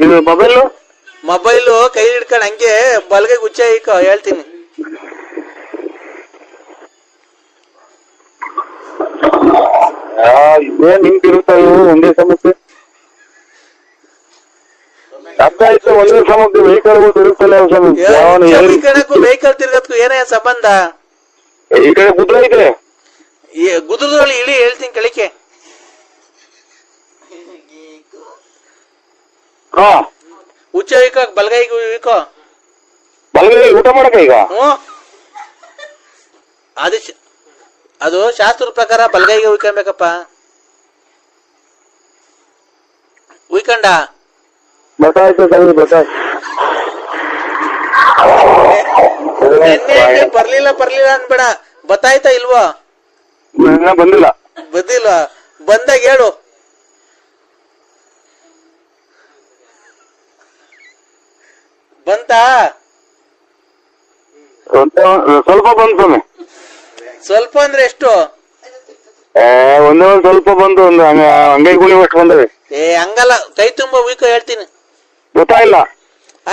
ಇದು ಮೊಬೈಲು ಕೈ ಹಿಡ್ಕೊಂಡು ಹಂಗೆ ಬಲ್ಗೈ ಕುಚ್ಚೋಯ್ಕ, ಹೇಳ್ತೀನಿ. ಇದೇನ್ ಹಿಂಗಿರುತ್ತಾ ಇವು ಒಂದೇ ಸಮಸ್ಯೆ? ಅರ್ಥ ಆಯ್ತು, ಒಂದೇ ಸಮಸ್ಯೆ. ವೆಹಿಕಲ್ ಇರುತ್ತಲ್ಲ ವೆಹಿಕಲ್ ತಿರ್ಗತ್ಕು ಏನೇ ಸಂಬಂಧ? ಈ ಕಡೆ ಗುದ್ರ ಐತೆ, ಗುದ್ರದಲ್ಲಿ ಇಳಿ, ಹೇಳ್ತೀನಿ ಕೆಳಕ್ಕೆ. ಹಾ, ಉಚ್ಚ ಇಕ್ಕ, ಬಲ್ಗೈಗೂ ಇಕ್ಕೋ. ಬಲ್ಗೈ ಊಟ ಮಾಡಕ ಈಗ? ಅದು ಶಾಸ್ತ್ರದ ಪ್ರಕಾರ ಬಲ್ಗೈಗೆ ಉಯ್ಕೊಬೇಕಪ್ಪ. ಉಯ್ಕಂಡ ಗೊತ್ತಾಯ್ತು ಗೊತ್ತಾಯ್ತು. ಬರ್ಲಿಲ್ಲ ಅನ್ಬೇಡ, ಬತ್ತಾಯ್ತಾ ಇಲ್ವಾ? ಬಂದಿಲ್ಲ. ಬಂದಾಗ ಹೇಳು. ಬಂತಾ? ಸ್ವಲ್ಪ ಬಂದು ಸ್ವಾಮಿ. ಸ್ವಲ್ಪ ಅಂದ್ರೆ ಎಷ್ಟು? ಒಂದೇ ಒಂದ್ ಸ್ವಲ್ಪ ಬಂದು ಒಂದು ಅಂಗೈ ಗುಣಿ ಅಷ್ಟು ಬಂದವೆ. ಹಂಗಲ್ಲ, ಕೈ ತುಂಬಾ ಉಯ್ಕೊ ಹೇಳ್ತೀನಿ. ಗೊತ್ತಾಯಿಲ್ಲ.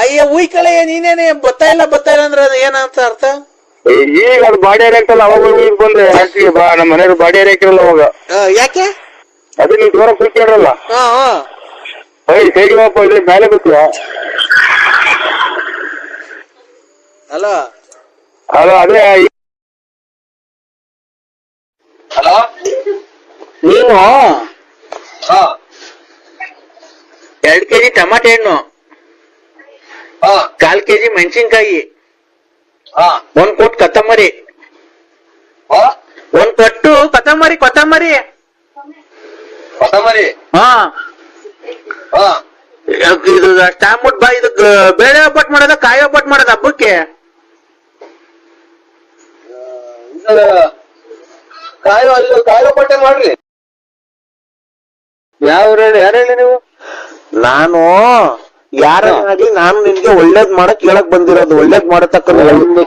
ಅಯ್ಯ ಉಯ್ಕಳೆ, ನೀನೇನೆ ಗೊತ್ತಾಯಿಲ್ಲ ಅಂದ್ರೆ ಅದು ಏನಂತ ಅರ್ಥ? ಈಗ ಅದು ಬಾಡಿ ಏರಿಯಾಕ್ತಲ್ಲ, ಅವಾಗ ಈಗ ಬಂದ್ರೆ ಆಕ್ಚುಲಿ ನಮ್ಮ ಮನೆಯವ್ರು ಬಾಡಿ ಏರಿಯಾಕಿರಲ್ಲ ಅವಾಗ. ಯಾಕೆ? ಅದು ನೀವು ದೂರ ಕುಯ್ಕೊಂಡ್ರಲ್ಲ, ಕೈಗೆ ಹೋಗಪ್ಪ ಇಲ್ಲಿ ಮೇಲೆ ಗೊತ್ತಿಲ್ಲ. ಹಲೋ ಹಲೋ, ಅದೇ ಹಲೋ, ನೀನು 2 kg ಟಮಾಟೆ ಹಣ್ಣು, 1/4 kg ಮೆಣಸಿನ್ಕಾಯಿ, 1 ಕೊಟ್ಟು ಕೊತ್ತಂಬರಿ, 1 ಕೊಟ್ಟು ಕೊತ್ತಂಬರಿ ಕೊತ್ತಂಬರಿ ಇದು ಅಷ್ಟಾಗ್ಬಿಟ್ಟು ಬಾ. ಇದು ಬೇಳೆ ಒಬ್ಬಟ್ಟು ಮಾಡೋದ, ಕಾಯಿ ಒಬ್ಬಟ್ಟು ಮಾಡೋದ ಹಬ್ಬಕ್ಕೆ? ಕಾಯಿ ಒಬ್ಬಟ್ಟೆ ಮಾಡ್ರಿ. ಯಾರು ಹೇಳಿ ನೀವು? ನಾನು ಯಾರಾಗ್ಲಿ, ನಾನು ನಿನ್ಗೆ ಒಳ್ಳೇದ್ ಮಾಡಕ್ ಹೇಳಕ್ ಬಂದಿರೋದು. ಒಳ್ಳೇದ್ ಮಾಡತಕ್ಕ ಒಂದು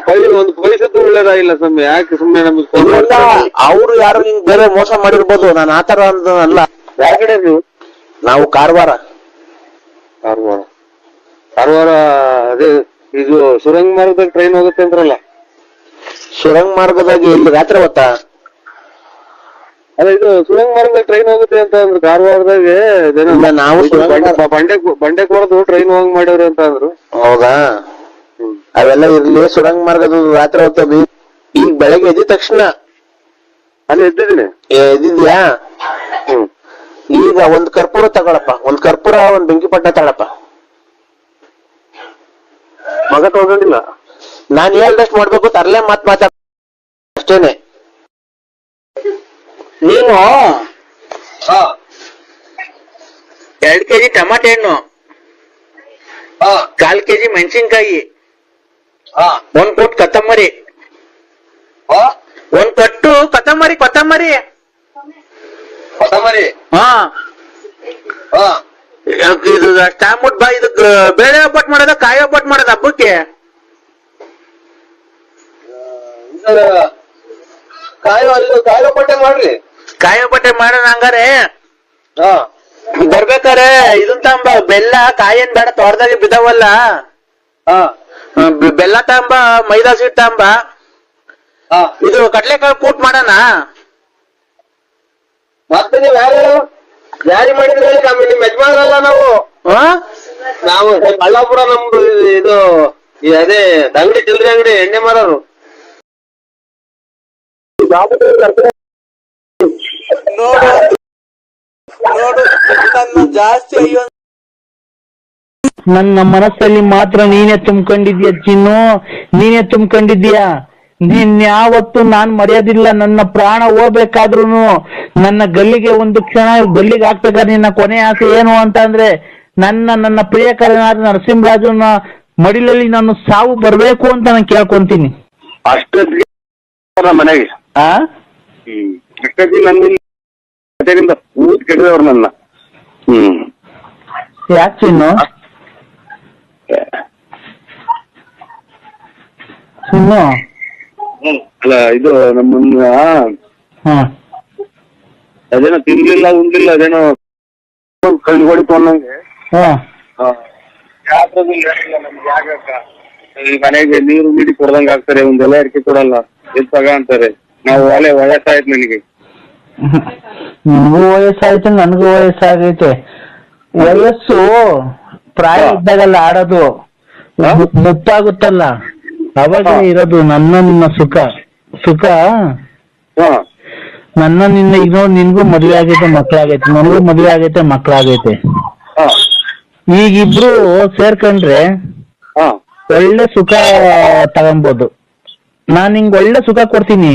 ಪೈಸದ್ದು ಒಳ್ಳೇದಾಗಿಲ್ಲ ಸ್ವಾಮಿ. ಯಾಕೆ ಸುಮ್ನೆ ನಮ್ಗೆ ಅವ್ರು ಯಾರು ನಿಂಗೆ ಬೇರೆ ಮೋಸ ಮಾಡಿರ್ಬೋದು, ನಾನು ಆತರ ಅಲ್ಲ. ಯಾವ ಕಡೆ ನೀವು? ನಾವು ಕಾರವಾರ. ಅದೇ ಇದು ಸುರಂಗ ಮಾರ್ಗದಾಗ ಟ್ರೈನ್ ಹೋಗುತ್ತೆ ಅಂದ್ರಲ್ಲ? ಸುರಂಗ ಮಾರ್ಗದಾಗಿ ಇಲ್ಲಿ ರಾತ್ರಿ ಹೊತ್ತಾ? ಅದೇ ಇದು ಸುರಂಗ ಮಾರ್ಗದಾಗ ಟ್ರೈನ್ ಹೋಗುತ್ತೆ ಅಂತ ಅಂದ್ರು ಕಾರವಾರದಾಗ. ನಾವು ಬಂಡೆ ಕೊಡದು ಟ್ರೈನ್ ಹೋಗ್ ಮಾಡ್ಯಾವ್ರಿ ಅಂತ ಅಂದ್ರು. ಹೌದಾ? ಅವೆಲ್ಲ ಇರ್ಲಿ. ಸುರಂಗ ಮಾರ್ಗದ ರಾತ್ರಿ ಹೊತ್ತದು. ಈಗ ಬೆಳಗ್ಗೆ ಎದ್ದ ತಕ್ಷಣ ಅಲ್ಲಿ ಎದ್ದಿದ್ಯಾ? ಈಗ ಒಂದ್ ಕರ್ಪೂರ ತಗೊಳಪ್ಪ, ಒಂದ್ ಕರ್ಪೂರ, ಒಂದ್ ಬೆಂಕಿ ಪಟ್ಟ ತಗೊಳಪ್ಪ. ಮಗ ತಗೊಂಡಿಲ್ಲ. ನಾನ್ ಹೇಳ್ದಷ್ಟು ಮಾಡ್ಬೇಕು, ತರ್ಲೆ ಮಾತಾಡ ಅಷ್ಟೇನೆ. ನೀನು 2 kg ಟಮಾಟೆ ಹಣ್ಣು, 1/4 kg ಮೆಣಸಿನ್ಕಾಯಿ, 1 ಕೊಟ್ಟು ಕೊತ್ತಂಬರಿ, 1 ಕೊಟ್ಟು ಕೊತ್ತಂಬರಿ ಕೊತ್ತಂಬರಿ ಇದು ಅಷ್ಟಾಗ್ಬಿಟ್ಟು ಬಾ. ಇದು ಬೇಳೆ ಒಬ್ಬಟ್ಟು ಮಾಡೋದ, ಕಾಯಿ ಒಬ್ಬಟ್ಟು ಮಾಡೋದ ಹಬ್ಬಕ್ಕೆ? ಕಾಯಿ ಒಬ್ಬಟ್ಟೆ ಮಾಡ್ರಿ. ಕಾಯಿ ಒಬ್ಬಟ್ಟೆ ಮಾಡೋಣ ಹಂಗಾರೆ. ಬರ್ಬೇಕಾರೆ ಇದನ್ ತಗೊಂಬ, ಬೆಲ್ಲ. ಕಾಯೇನ್ ಬೇಡ, ತೋಟದಾಗೆ ಬಿದ್ದಾವಲ್ಲ. ಬೆಲ್ಲ ತಗೊಂಬ, ಮೈದಾ ಸಿಟ್ ತಗೊಂಬ. ಇದು ಕಡ್ಲೆಕಾಳು ಕೂಟ್ ಮಾಡೋಣ. ಮತ್ತೆ ನೀವ್ ಯಾರಿ ಮಾಡಿದ್ರೆ ನಿಮ್ ಯಜಮಾನರಲ್ಲ ನಾವು. ಕಳ್ಳಾಪುರ ನಮ್ದು ಇದು ಅದೇ ಅಂಗಡಿ, ಚಿಲ್ಲರೆ ಅಂಗಡಿ, ಎಣ್ಣೆ ಮಾರೋರು. ನೋಡು ನನ್ನ ಜಾಸ್ತಿ ಅಯ್ಯೋ. ನನ್ನ ಮನಸ್ಸಲ್ಲಿ ಮಾತ್ರ ನೀನೇ ತುಂಬಿಕೊಂಡಿದ್ಯಾ ಚಿನ್ನು, ನೀನೇ ತುಂಬಿಕೊಂಡಿದ್ಯಾ. ನೀನ್ ಯಾವತ್ತು ನಾನ್ ಮರೆಯೋದಿಲ್ಲ. ನನ್ನ ಪ್ರಾಣ ಹೋಗ್ಬೇಕಾದ್ರೂ, ನನ್ನ ಗಲ್ಲಿಗೆ ಒಂದು ಕ್ಷಣ ಗಲ್ಲಿಗೆ ಹಾಕ್ಬೇಕಾದ್ರೆ ನಿನ್ನ ಕೊನೆ ಆಸೆ ಏನು ಅಂತ ಅಂದ್ರೆ, ನನ್ನ ಪ್ರಿಯಕರನಾದ ನರಸಿಂಹರಾಜನ ಮಡಿಲಲ್ಲಿ ನಾನು ಸಾವು ಬರ್ಬೇಕು ಅಂತ ನಾನು ಕೇಳ್ಕೊಂತೀನಿ ಅಷ್ಟೇ ಮನೆಗೆ. ನನ್ನ ಊಟ ಕೆಟ್ಟದವ್ರು ನನ್ನ. ಯಾಕೆ ಚಿನ್ನು? ಚಿನ್ನು ಅಲ್ಲ, ಇದು ನಮ್ಮನ್ನ ಅದೇನೋ ತಿನ್ಲಿಲ್ಲ ಉಣ್ಲಿಲ್ಲ, ಅದೇನೋ ಕಣ್ಣು ಹೊಡಿತು ಅನ್ನಂಗೆ. ಮನೆಗೆ ನೀರು ನೀಡಿ ಕೊಡ್ದಂಗ ಆಗ್ತಾರೆ, ಒಂದೆಲ್ಲ ಅಡಿಕೆ ಕೊಡಲ್ಲ, ಎತ್ತಾಗ ಅಂತಾರೆ. ನಾವು ವಯಸ್ಸಾಯ್ತು ನನಗೆ. ನಿನಗೂ ವಯಸ್ಸಾಯ್ತು, ನನ್ಗೂ ವಯಸ್ಸಾಗೈತೆ. ವಯಸ್ಸು ಪ್ರಾಯ ಇದ್ದಾಗಲ್ಲ ಆಡೋದು, ಮುತ್ತಾಗುತ್ತಲ್ಲ ಅವಾಗ ಇರೋದು ನಿನ್ನ ಸುಖ. ನಿನ್ನ ಈಗ ನಿನ್ಗೂ ಮದ್ವೆ ಆಗೈತೆ, ಮಕ್ಳಾಗೈತೆ. ನನಗೂ ಮದ್ವೆ ಆಗೈತೆ, ಮಕ್ಳಾಗೈತೆ. ಈಗಿಬ್ರು ಸೇರ್ಕೊಂಡ್ರೆ ಒಳ್ಳೆ ಸುಖ ತಗೊಂಬೋದು. ನಾನ್ ನಿಂಗೆ ಒಳ್ಳೆ ಸುಖ ಕೊಡ್ತೀನಿ.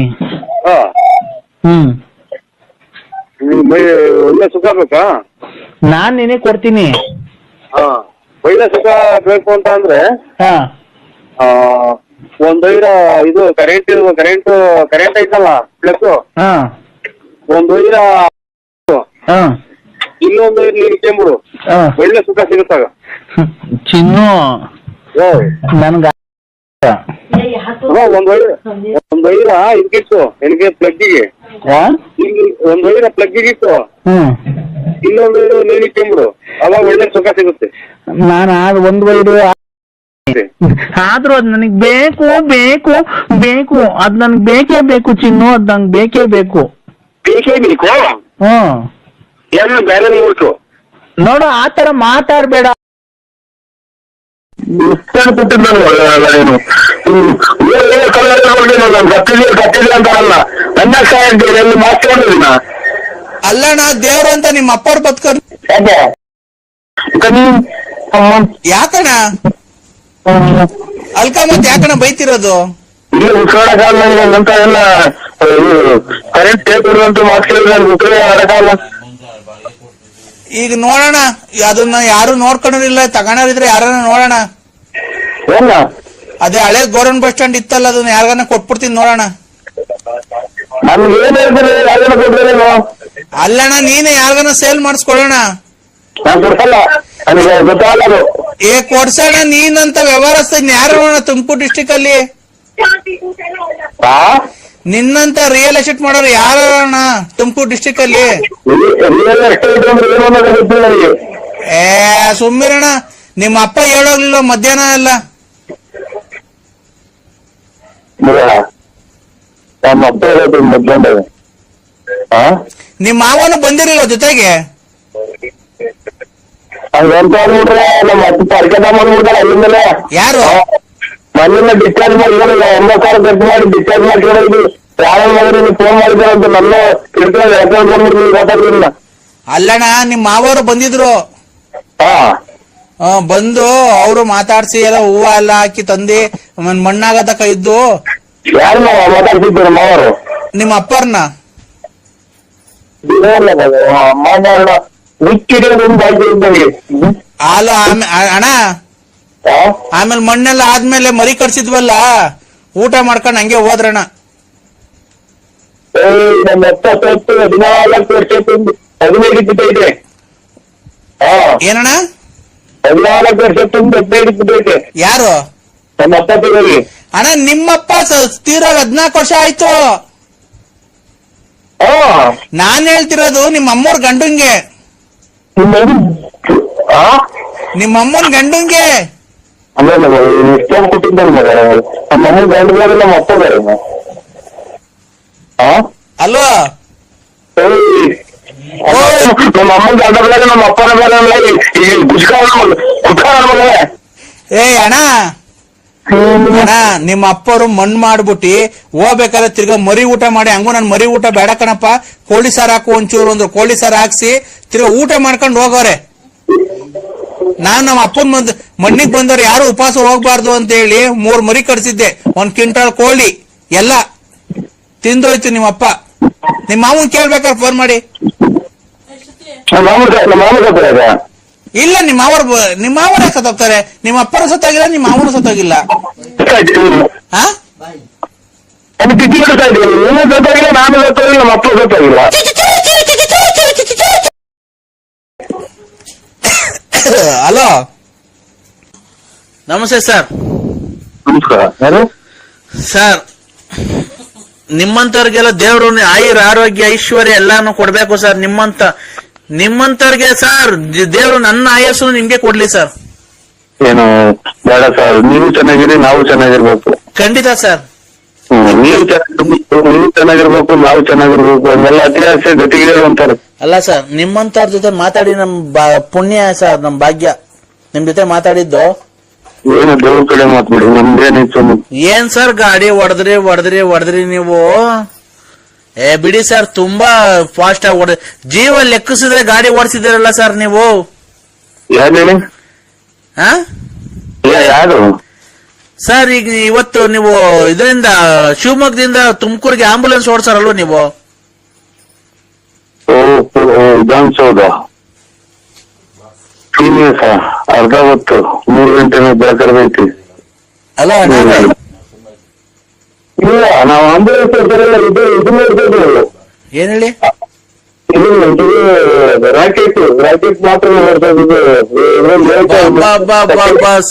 ಒಳ್ಳೆ ಸುಖ ಬೇಕಾ? ನಾನ್ ನಿನಗೆ ಕೊಡ್ತೀನಿ. ಒಳ್ಳೆ ಸುಖ ಬೇಕು ಅಂತ ಅಂದ್ರೆ ಒಂದೈರ ಇದು ಕರೆಂಟ್ ಐತಲ್ಲ ಪ್ಲಸ್, ಒಂದು ಐರ ಇನ್ನೊಂದು ನೀರು ಕೆಂಬುಡು, ಒಳ್ಳೆ ಸುಖ ಸಿಗುತ್ತಾಗ. ಚಿನ್ನು ನನ್ಗ ಒಂದ್ ವೈರ ಇದಕ್ಕಿತ್ತು ನನಗೆ ಪ್ಲಗ್ಗಿಗೆ ಒಂದ್ ವೈರ ಪ್ಲಗ್ಗಿಗಿತ್ತು ಇನ್ನೊಂದು ನೀರು ಇಟ್ಕೊಂಬಿಡು ಅವಾಗ ಒಳ್ಳೆ ಸುಖ ಸಿಗುತ್ತೆ. ನಾನು ಅದು ಒಂದು ವೈರು ಆದ್ರೂ ಅದ್ ನನಗ್ ಬೇಕು ಬೇಕು ಬೇಕು ಅದ್ ನನ್ಗೆ ಬೇಕೇ ಬೇಕು ಚಿನ್ನು, ಅದ್ ನಂಗೆ ಬೇಕೇ ಬೇಕು. ಬೇಕೇ ಬೇಕು. ಏನು ಬೇರೆ ನೋಡ್ತು ನೋಡು, ಆತರ ಮಾತಾಡ್ಬೇಡ. ಏನು ಕತ್ತಿಲ್ಲ ಅಂತಾರಲ್ಲ ನನ್ನ ಎಲ್ಲಿ ಮಾತಾಡಿದಿನ ಅಲ್ಲಣ್ಣ ದೇವ್ರು ಅಂತ ನಿಮ್ಮ ಅಪ್ಪವ್ರು ಬದುಕರ್ ಯಾಕಣ್ಣ ಅಲ್ಕ ಮತ್ ಯಾಕಣ್ಣ ಬೈತಿರೋದು? ಇಲ್ಲಿ ಉತ್ತರ ಕಾಲ ಅಂತ ಎಲ್ಲ ಕರೆಂಟ್ ಟೇಪ್ ಮಾತು ಉತ್ತರ ಆಡಕಾಲ. ಈಗ ನೋಡೋಣ, ಅದನ್ನ ಯಾರು ನೋಡ್ಕೊಂಡಿಲ್ಲ, ತಗೊಂಡಿದ್ರೆ ಯಾರನ್ನ ನೋಡೋಣ. ಅದೇ ಹಳೆ ಗೌರ್ಮೆಂಟ್ ಬಸ್ ಸ್ಟ್ಯಾಂಡ್ ಇತ್ತಲ್ಲ, ಅದನ್ನ ಯಾರಿಗಾನ ಕೊಟ್ಬಿಡ್ತೀನಿ ನೋಡೋಣ. ನಮ್ಗೆ ಏನ್ ಹೇಳ್ತೀರಿ? ಯಾರನ್ನ ಕೊಡ್ತೀರೇನು? ಅಲ್ಲಣ್ಣ ನೀನೇ ಯಾರಿಗಾನ ಸೇಲ್ ಮಾಡಿಸ್ಕೊಳ್ಳೋಣ. ನಾನು ಕೊಡ್ಸಲ್ಲ, ನನಗೆ ಗೊತ್ತಾಗಲ್ಲ. ಕೊಡ್ಸೋಣ, ನೀನಂತ ವ್ಯವಹಾರಸ್ಥ ಯಾರು ನೋಡೋಣ ತುಮಕೂರು ಡಿಸ್ಟಿಕ್ ಅಲ್ಲಿ? ನಿನ್ನಂತ ರಿಯಲ್ ಎಸ್ಟೇಟ್ ಮಾಡೋರು ಯಾರಣ್ಣ ತುಮಕೂರು ಡಿಸ್ಟಿಕ್ ಅಲ್ಲಿ? ಸುಮ್ಮಿರಣ್ಣ, ನಿಮ್ಮ ಅಪ್ಪ ಹೇಳೋಗ್ಲಿಲ್ಲ ಮಧ್ಯಾಹ್ನ ಎಲ್ಲ? ನಮ್ಮ ಅಪ್ಪ ಹೇಳೋದು ಮಧ್ಯಾಹ್ನ. ನಿಮ್ಮ ಮಾವನು ಬಂದಿರಲಿಲ್ಲ ಜೊತೆಗೆ? ನಮ್ಮ ಅಪ್ಪ ಅರ್ಕೆ ತಗೊಂಡ್ಬಿಡ್ತಾರೆ ಅಲ್ಲಿಂದಲೇ. ಯಾರು? ಮನೆಯನ್ನ ಡಿಸ್ಚಾರ್ಜ್ ಮಾಡಿಲ್ಲ, 9,000 ಖರ್ಚು ಮಾಡಿ ಡಿಸ್ಚಾರ್ಜ್ ಮಾಡ್ಕೊಂಡಿದ್ವಿ. ಯಾವ ಮಗನಿಗೆ ಫೋನ್ ಮಾಡಿದಾರೆ ಅಂತ ನನ್ನ ಗೊತ್ತಾಗ್ಲಿಲ್ಲ. ಅಲ್ಲಣ್ಣ ನಿಮ್ಮ ಮಾವರು ಬಂದಿದ್ರು, ಬಂದು ಅವರು ಮಾತಾಡ್ಸಿ ಎಲ್ಲ ಹೂವ ಎಲ್ಲ ಹಾಕಿ ತಂದಿ ಮಣ್ಣಾಗತಕ್ಕ ಇದ್ದು. ಯಾರು ಮಾತಾಡ್ತಿದ್ರು ಮಾವರು? ನಿಮ್ಮ ಅಪ್ಪರ್ನ ಹಾಲು ಅಣ್ಣ. ಆಮೇಲೆ ಮಣ್ಣೆಲ್ಲ ಆದ್ಮೇಲೆ ಮರಿ ಕಟ್ಸಿದ್ವಲ್ಲ, ಊಟ ಮಾಡ್ಕೊಂಡು ಹಂಗೆ ಹೋದ್ರಣ್ಣ. ನಮ್ಮ ಅಪ್ಪ 14 ವರ್ಷ 15 ಬಿಟ್ಟೈತೆ. ಏನಣ್ಣ 14 ವರ್ಷ 15 ಬಿಟ್ಟೈತೆ. ಯಾರು? ನಮ್ಮ ಅಪ್ಪ ತಿರೋಗಿ. ಅಣ್ಣ ನಿಮ್ಮಪ್ಪ ತೀರೋ 14 ವರ್ಷ ಆಯ್ತು. ನಾನ್ ಹೇಳ್ತಿರೋದು ನಿಮ್ಮ ಅಮ್ಮವ್ರ ಗಂಡಂಗೆ, ನಿಮ್ಮ ಅಮ್ಮನ್ ಗಂಡಂಗೆ. ಇಷ್ಟೊಂದು ಕೊಟ್ಟಿದ್ದ ನಮ್ಮ ಅಮ್ಮನ ಗಂಡ ಬೇರೆ, ನಮ್ಮ ಅಪ್ಪ ಬೇರೆ. ಅಲ್ವಾ? ನಮ್ಮ ಅಮ್ಮನ ಗಂಡ ಬೇರೆ, ನಮ್ಮ ಅಪ್ಪನ ಬೇರೆ. ಅಣ್ಣ ಅಣ್ಣ, ನಿಮ್ಮ ಅಪ್ಪರು ಮಣ್ಣು ಮಾಡ್ಬಿಟ್ಟಿ ಹೋಗ್ಬೇಕಾದ್ರೆ ತಿರ್ಗಾ ಮರಿ ಊಟ ಮಾಡಿ, ಹಂಗು ನನ್ ಮರಿ ಊಟ ಬೇಡ ಕಣಪ್ಪ, ಕೋಳಿ ಸಾರು ಹಾಕು ಒಂಚೂರು, ಒಂದು ಕೋಳಿ ಸಾರು ಹಾಕ್ಸಿ ತಿರ್ಗಾ ಊಟ ಮಾಡ್ಕೊಂಡು ಹೋಗೋರೆ. ನಾನ್ ನಮ್ಮ ಅಪ್ಪನ್ ಮಣ್ಣಿಗೆ ಬಂದವ್ರು ಯಾರು ಉಪವಾಸ ಹೋಗ್ಬಾರ್ದು ಅಂತ ಹೇಳಿ 3 ಮರಿ ಕಟ್ಸಿದ್ದೆ, 1 ಕ್ವಿಂಟಲ್ ಕೋಳಿ ಎಲ್ಲ ತಿಂದೋಯ್ತು ನಿಮ್ಮಪ್ಪ. ನಿಮ್ಮ ಮಾವನ್ ಕೇಳ್ಬೇಕಾದ್ರೆ ಫೋನ್ ಮಾಡಿ. ಇಲ್ಲ, ನಿಮ್ಮ ಮಾವರೇ ಸತ್ತೋಗ್ತಾರೆ, ನಿಮ್ಮ ಅಪ್ಪನ ಸತ್ತೋಗಿಲ್ಲ, ನಿಮ್ಮ ಮಾವನ ಸತ್ತೋಗಿಲ್ಲ. ಹಲೋ, ನಮಸ್ತೆ ಸರ್. ಸರ್, ನಿಮ್ಮಂತವ್ರಿಗೆಲ್ಲ ದೇವ್ರು ಆಯುರ್ ಆರೋಗ್ಯ ಐಶ್ವರ್ಯ ಎಲ್ಲಾನು ಕೊಡ್ಬೇಕು ಸರ್. ನಿಮ್ಮಂತವ್ರಿಗೆ ಸರ್ ದೇವ್ರು ನನ್ನ ಆಯಸ್ಸು ನಿಮ್ಗೆ ಕೊಡ್ಲಿ ಸರ್. ಏನು ಬೇಡ ಸರ್, ನೀವು ಚೆನ್ನಾಗಿರಿ, ನಾವು ಚೆನ್ನಾಗಿರ್ಬೇಕು. ಖಂಡಿತ ಸರ್. ನೀವು ಚೆನ್ನಾಗಿರ್ಬೇಕು, ನಾವು ಚೆನ್ನಾಗಿರ್ಬೇಕು, ಹಂಗೆಲ್ಲ ಅತಿಯಾಸೆ ಜೊತೆಗೆ ಅಂತಾರೆ. ಅಲ್ಲ ಸರ್, ನಿಮ್ಮಂತವ್ರ ಜೊತೆ ಮಾತಾಡಿ ನಮ್ ಪುಣ್ಯ ಸರ್, ನಮ್ ಭಾಗ್ಯ ನಿಮ್ ಜೊತೆ ಮಾತಾಡಿದ್ದು. ಏನು ದೇವ್ರ ಕಡೆ ಮಾತ್ಬಿಡಿ, ನಮ್ದೇನಿತ್ತು. ಏನ್ ಸರ್ ಗಾಡಿ ಹೊಡೆದ್ರಿ ನೀವು? ಬಿಡಿ ಸರ್, ತುಂಬಾ ಫಾಸ್ಟ್ ಆಗಿ ಜೀವ ಲೆಕ್ಕಿಸಿದ್ರೆ ಗಾಡಿ ಓಡಿಸಿದಿರಲ್ಲ ಸರ್ ನೀವು. ಯಾರು ಯಾರು ಸರ್? ಈಗ ಇವತ್ತು ನೀವು ಇದರಿಂದ ಶಿವಮೊಗ್ಗದಿಂದ ತುಮಕೂರಿಗೆ ಆಂಬುಲೆನ್ಸ್ ಓಡಿಸಾರಲ್ವ ನೀವು? ವಿಧಾನಸೌಧ ಅರ್ಧ ಹೊತ್ತು 3 ಗಂಟೆ ಬೆಳಕರ್ದೈತಿ. ಅಲ್ಲ ಇಲ್ಲ, ನಾವು ಆಂಬುಲೆನ್ಸ್ ಏನ್ ಹೇಳಿ? ರಾಕೆಟ್ ಮಾತ್ರ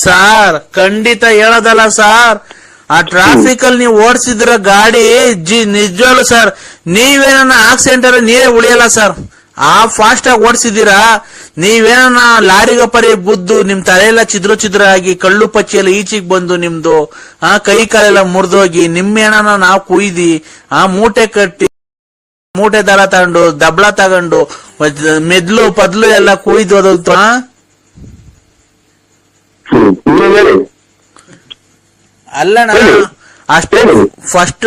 ಸಾರ್ ಖಂಡಿತ ಹೇಳೋದಲ್ಲ ಸಾರ್, ಆ ಟ್ರಾಫಿಕ್ ಅಲ್ಲಿ ನೀವು ಓಡಿಸಿದ್ರ ಗಾಡಿ ನಿಜವಾಗ್ಲು ಸರ್, ನೀವೇನ ಆಕ್ಸಿಡೆಂಟ್ ಅಲ್ಲಿ ನೀವೇ ಉಳಿಯಲ್ಲ ಸರ್. ಆ ಫಾಸ್ಟ್ ಆಗಿ ಓಡಿಸಿದೀರಾ, ನೀವೇನ ಲಾರಿಗ ಪರಿ ಬುದ್ದು ನಿಮ್ ತಲೆಯೆಲ್ಲ ಚಿದ್ರ ಆಗಿ ಕಳ್ಳು ಪಚ್ಚಿ ಎಲ್ಲ ಈಚಿಗೆ ಬಂದು ನಿಮ್ದು ಕೈ ಕಾಲೆಲ್ಲ ಮುರಿದೋಗಿ ನಿಮ್ಮೇನ ನಾವು ಕುಯ್ದಿ ಮೂಟೆ ಕಟ್ಟಿ ಮೂಟೆ ದಾರ ತಗೊಂಡು ದಬ್ಳ ತಗೊಂಡು ಮೆದ್ಲು ಪದ್ಲು ಎಲ್ಲ ಕುಯ್ದು ಅಲ್ಲಣ್ಣ, ಅಷ್ಟೇ ಫಾಸ್ಟ್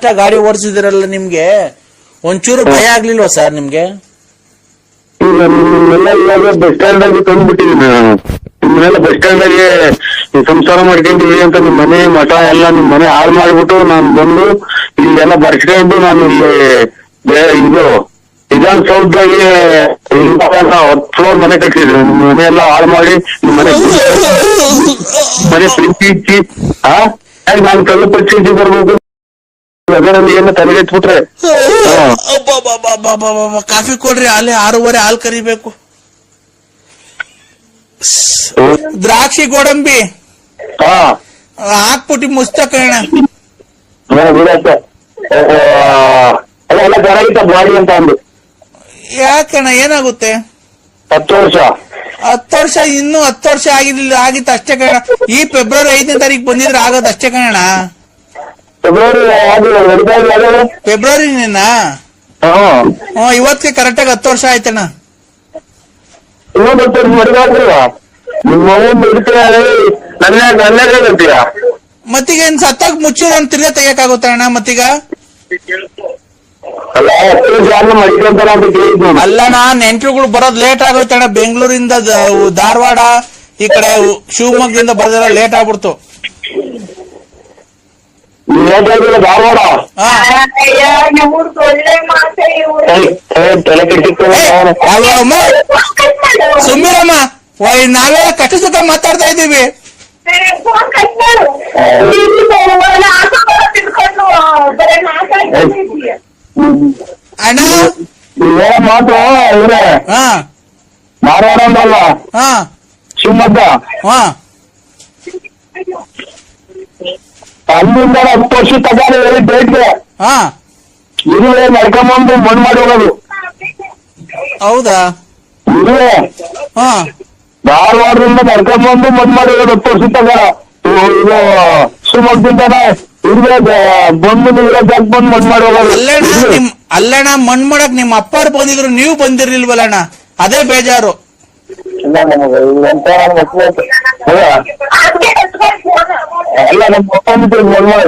ಆಗಿ ಗಾಡಿ ಓಡಿಸಿದಿರಲ್ಲ, ನಿಮ್ಗೆ ಒಂಚೂರು ಭಯ ಆಗ್ಲಿಲ್ವಾ ಸರ್ ನಿಮ್ಗೆ? ಈಗ ನಿಮ್ಮೆಲ್ಲ ಇವಾಗ ಬಸ್ ಸ್ಟ್ಯಾಂಡ್ ಆಗಿ ತಂದ್ಬಿಟ್ಟಿದೀನಿ ನಾನು. ನಿಮ್ಮೆಲ್ಲ ಬಸ್ ಸ್ಟ್ಯಾಂಡ್ ಆಗಿ ಸಂಸಾರ ಮಾಡ್ಕೊಂಡಿವಿ ಅಂತ ನಿಮ್ ಮನೆ ಮಠ ಎಲ್ಲ ನಿಮ್ ಮನೆ ಹಾಳು ಮಾಡ್ಬಿಟ್ಟು ನಾನು ಬಂದು ಇಲ್ಲೆಲ್ಲ ಬರ್ಸ್ಕೊಂಡು ನಾನು ಇಲ್ಲಿ ಇದು ವಿಧಾನಸೌಧದಾಗೆ 10 ಫ್ಲೋರ್ ಮನೆ ಕಟ್ಟಿದ್ರು. ನಿಮ್ ಮನೆ ಎಲ್ಲ ಹಾಳು ಮಾಡಿ ನಿಮ್ ಮನೆ ಪ್ರೀತಿ ಇಚ್ಚಿ ನಾನು ಕಲ್ಲು ಪರಿಸ್ಥಿತಿ ಬರ್ಬೇಕು ಅದರಲ್ಲಿ ಏನು ತಲೆಗೆಟ್ಬಿಟ್ರೆ. ಕಾಫಿ ಕೊಡ್ರಿ, ಅಲ್ಲಿ 6:30 ಹಾಲು ಕರಿಬೇಕು. ದ್ರಾಕ್ಷಿ ಗೋಡಂಬಿ ಹಾಕ್ಬಿಟ್ಟು ಮುಸ್ತಕಣ ಬಿಡತ್ತ ಅದೆಲ್ಲ ಚೆನ್ನಾಗಿತ್ತ ಬಾಡಿ ಅಂತ ಅಂದು. ಯಾಕಣ್ಣ ಏನಾಗುತ್ತೆ? 10 ವರ್ಷ 10 ವರ್ಷ ಇನ್ನೂ 10 ವರ್ಷ ಆಗಿತ್ತು ಅಷ್ಟೇ ಕಣ. ಈ ಫೆಬ್ರವರಿ 5ನೇ ತಾರೀಕು ಬಂದಿದ್ರೆ ಆಗೋದು ಅಷ್ಟೇ ಕಣ. ಫೆಬ್ರವರಿ ಇವತ್ತಿಗೆ ಕರೆಕ್ಟಾಗಿ 10 ವರ್ಷ ಆಯ್ತಣ್ಣ. ಮತ್ತೀಗ ಸತ್ತಾಗ ಮುಚ್ಚಿದ ತಿರ್ಗಾ ತೆಗಿಯಕ್ಕಾಗುತ್ತ ಅಣ್ಣ? ಮತ್ತೀಗ ಅಲ್ಲಣ್ಣ, ನೆಂಟ್ರುಗಳು ಬರೋದ್ ಲೇಟ್ ಆಗೋಯ್ತಣ್ಣ. ಬೆಂಗಳೂರಿಂದ ಧಾರವಾಡ ಈ ಕಡೆ ಶಿವಮೊಗ್ಗದಿಂದ ಬರೋದೆಲ್ಲ ಲೇಟ್ ಆಗ್ಬಿಡ್ತು. ಧಾರವಾಡ ಸುಮ್ಮಿರಮ್ಮ, ನಾವೆಲ್ಲ ಕಷ್ಟ ಸುಖ ಮಾತಾಡ್ತಾ ಇದ್ದೀವಿ. ಅಣ್ಣ ಮಾತು ಧಾರವಾಡ ಅಂತಲ್ಲ, ಶಿವಮೊಗ್ಗ. ಅಲ್ಲಿಂದ 10 ವರ್ಷ ತಗೊಂಡು ಡೇಟ್ಗೆ ಇರುವೆ ನಡ್ಕೊಂಬಂದು ಮಣ್ಣು ಮಾಡಿ ಹೋಗೋದು. ಹೌದಾ? ಇರುವೆ ಧಾರವಾಡದಿಂದ ನಡ್ಕೊಂಬಂದು ಮಣ್ಣು ಮಾಡಿ ಹೋಗೋದು 10 ವರ್ಷ ತಗ. ಇದು ಶಿವಮೊಗ್ಗದಿಂದ ಇರುವೆ ಬಂದು ಜಾಗ ಬಂದು ಮಣ್ಣು ಮಾಡಿ ಹೋಗೋದು. ಅಲ್ಲಣ್ಣ, ಮಣ್ಣು ಮಾಡಕ್ ನಿಮ್ಮ ಅಪ್ಪಾರು ಬಂದಿದ್ರು, ನೀವು ಬಂದಿರ್ಲಿಲ್ವಲ್ಲಣ್ಣ, ಅದೇ ಬೇಜಾರು. ಎಲ್ಲ ನಮ್ಮ ಅಪ್ಪ ಮಣ್ಣು ಮಾಡಿ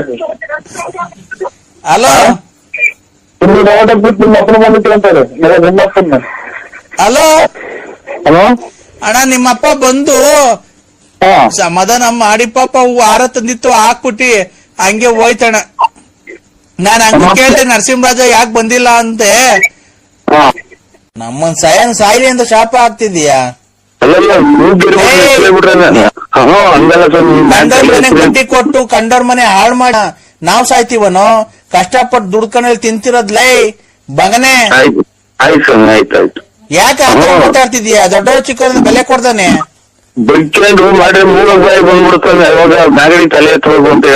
ಹಲೋ ಬಿಟ್ಟು ನಿಮ್ಮ ಅಪ್ಪನ ಬಂದಿತ್ತು ಅಂತಾರೆ. ನಿಮ್ಮ ಅಪ್ಪನ ಹಲೋ ಹಲೋ ಅಣ್ಣ, ನಿಮ್ಮಪ್ಪ ಬಂದು ಸಮಾಧಾನ ಮಾಡಿ ಪಾಪ ಹಾರ ತಂದಿತ್ತು ಹಾಕ್ಬಿಟ್ಟಿ ಹಂಗೆ ಹೋಯ್ತಣ್ಣ. ನಾನ್ ಹಂಗ ಕೇಳ್ದೆ ನರಸಿಂಹರಾಜ ಯಾಕೆ ಬಂದಿಲ್ಲ ಅಂತೆ. ನಮ್ಮನ್ ಸಾಯಿಲಿ ಅಂತ ಶಾಪ ಆಗ್ತಿದೀಯಾ? ಕಂಡೋರ್ ಮನೆ ಗಟ್ಟಿ ಕೊಟ್ಟು ಕಂಡೋರ್ ಮನೆ ಹಾಳು ಮಾಡ ನಾವ್ ಸಾಯ್ತೀವನೋ? ಕಷ್ಟಪಟ್ಟು ದುಡ್ಕೊಂಡ್ ತಿಂತಿರೋದ್ಲೈ ಬಗನೆ. ಯಾಕೆ ಮಾತಾಡ್ತಿದೀಯ? ದೊಡ್ಡವ್ರ ಚಿಕ್ಕವ್ರ ಬೆಲೆ ಕೊಡ್ತಾನೆ.